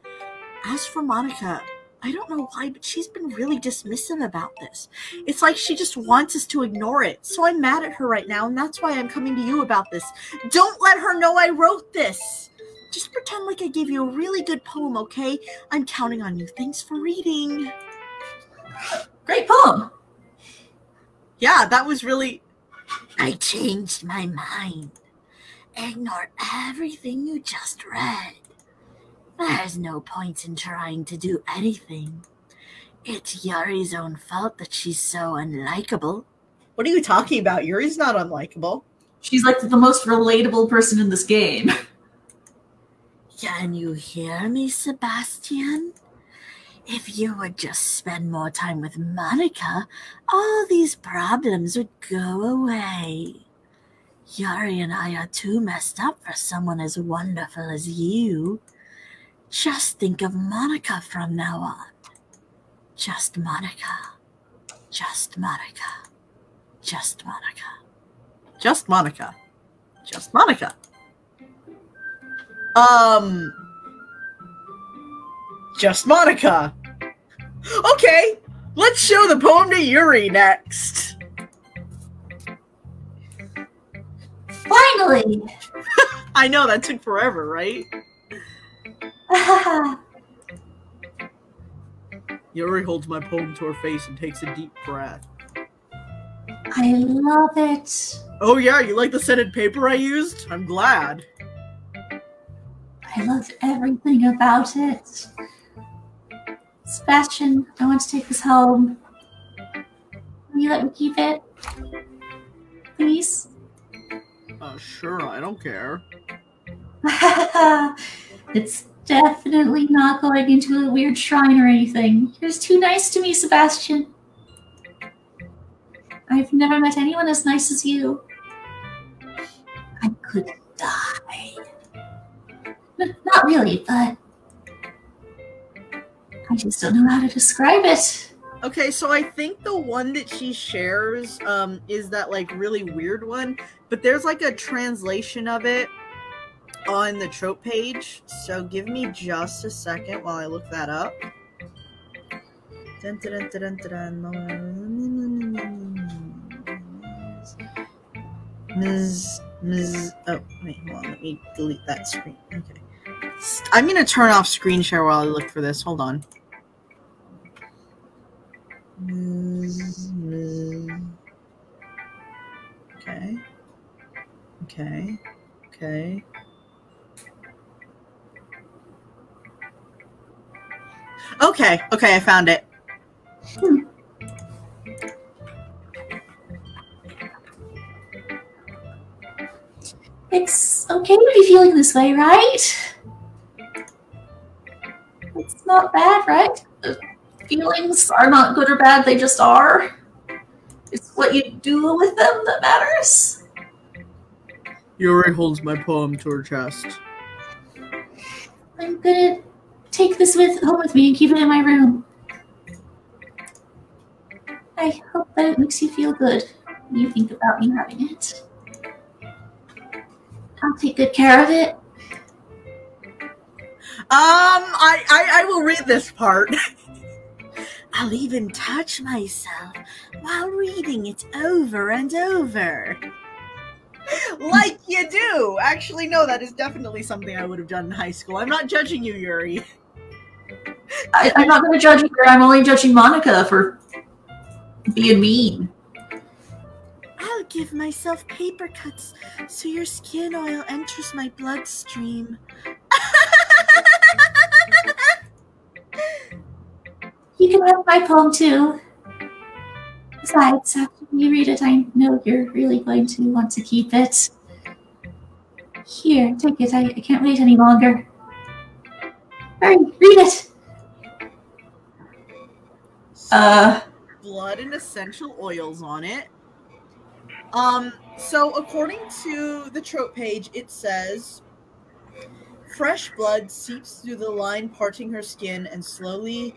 As for Monica, I don't know why, but she's been really dismissive about this. It's like she just wants us to ignore it. So I'm mad at her right now, and that's why I'm coming to you about this. Don't let her know I wrote this. Just pretend like I gave you a really good poem, okay? I'm counting on you. Thanks for reading. Great poem. Yeah, that was really... I changed my mind. Ignore everything you just read. There's no point in trying to do anything. It's Yuri's own fault that she's so unlikable. What are you talking about? Yuri's not unlikable. She's like the most relatable person in this game. Can you hear me, Sebastian? If you would just spend more time with Monica, all these problems would go away. Yuri and I are too messed up for someone as wonderful as you. Just think of Monica from now on. Just Monica. Just Monica. Just Monica. Just Monica. Just Monica. Just Monica. Okay, let's show the poem to Yuri next. Finally! I know, that took forever, right? Yuri holds my poem to her face and takes a deep breath. I love it. Oh yeah, you like the scented paper I used? I'm glad. I love everything about it. Sebastian, I want to take this home. Will you let me keep it? Please? Sure, I don't care. It's definitely not going into a weird shrine or anything. You're just too nice to me, Sebastian. I've never met anyone as nice as you. I could die. Not really, but I just don't know how to describe it. Okay, so I think the one that she shares is that like really weird one, but there's like a translation of it on the trope page. So give me just a second while I look that up. Dun, dun, dun, dun, dun, oh wait, hold on, let me delete that screen. Okay. I'm gonna turn off screen share while I look for this. Hold on. Okay. Okay. Okay. Okay. Okay, I found it. It's okay to be feeling this way, right? It's not bad, right? The feelings are not good or bad, they just are. It's what you do with them that matters. Yuri holds my poem to her chest. I'm gonna take this home with me and keep it in my room. I hope that it makes you feel good when you think about me having it. I'll take good care of it. I will read this part. I'll even touch myself while reading it over and over. Like you do! Actually, no, that is definitely something I would have done in high school. I'm not judging you, Yuri. I'm not going to judge you. I'm only judging Monica for being mean. I'll give myself paper cuts so your skin oil enters my bloodstream. You can have my poem too. Besides, after you read it, I know you're really going to want to keep it. Here, take it. I can't wait any longer. Hurry, read it! Blood and essential oils on it. So according to the trope page, it says, fresh blood seeps through the line parting her skin and slowly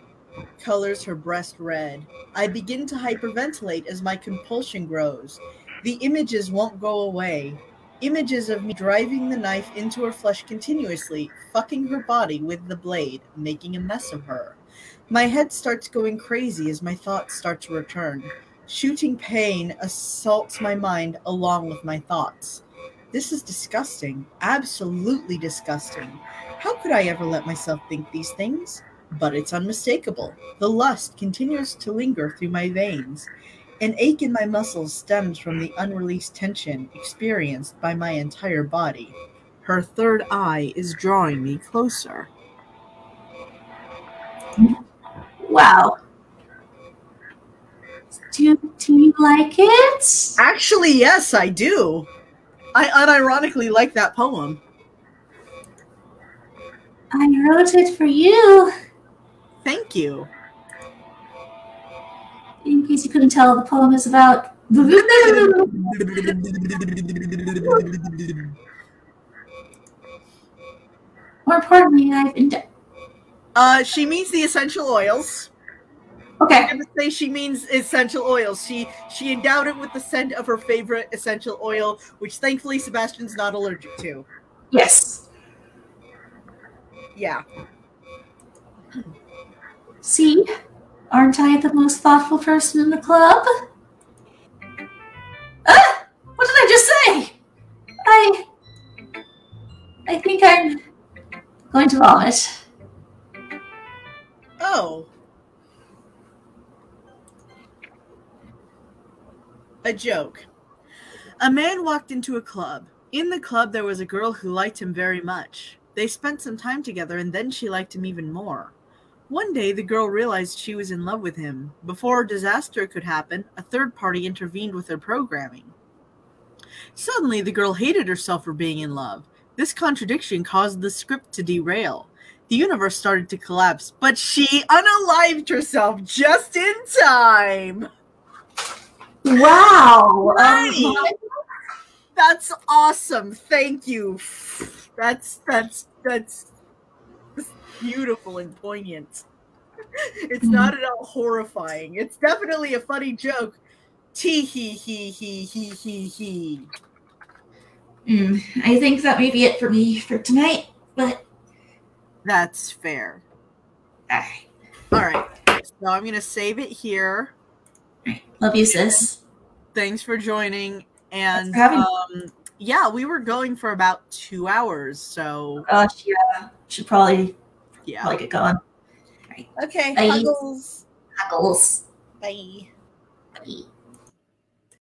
colors her breast red. I begin to hyperventilate as my compulsion grows. The images won't go away. Images of me driving the knife into her flesh continuously, fucking her body with the blade, making a mess of her. My head starts going crazy as my thoughts start to return. Shooting pain assaults my mind along with my thoughts. This is disgusting. Absolutely disgusting. How could I ever let myself think these things? But it's unmistakable. The lust continues to linger through my veins. An ache in my muscles stems from the unreleased tension experienced by my entire body. Her third eye is drawing me closer. Wow. Do you like it? Actually, yes, I do. I unironically like that poem. I wrote it for you. Thank you. In case you couldn't tell, the poem is about... More importantly, I've been... She means the essential oils. Okay. I'm gonna say she means essential oils. She endowed it with the scent of her favorite essential oil, which thankfully Sebastian's not allergic to. Yes. Yeah. See? Aren't I the most thoughtful person in the club? Ah! What did I just say? I think I'm going to vomit. Oh. A joke. A man walked into a club. In the club, there was a girl who liked him very much. They spent some time together, and then she liked him even more. One day, the girl realized she was in love with him. Before a disaster could happen, a third party intervened with her programming. Suddenly, the girl hated herself for being in love. This contradiction caused the script to derail. The universe started to collapse, but she unalived herself just in time! Wow. Right. That's awesome. Thank you. That's beautiful and poignant. It's not at all horrifying. It's definitely a funny joke. Tee hee hee hee hee hee hee. I think that may be it for me for tonight, but That's fair. alright. Alright. So I'm gonna save it here. Love you, sis. Thanks for joining. And Thanks for having yeah, we were going for about 2 hours, so Gosh, yeah. Should probably yeah. get going. Okay, Bye. huggles. Huggles. Bye. Bye.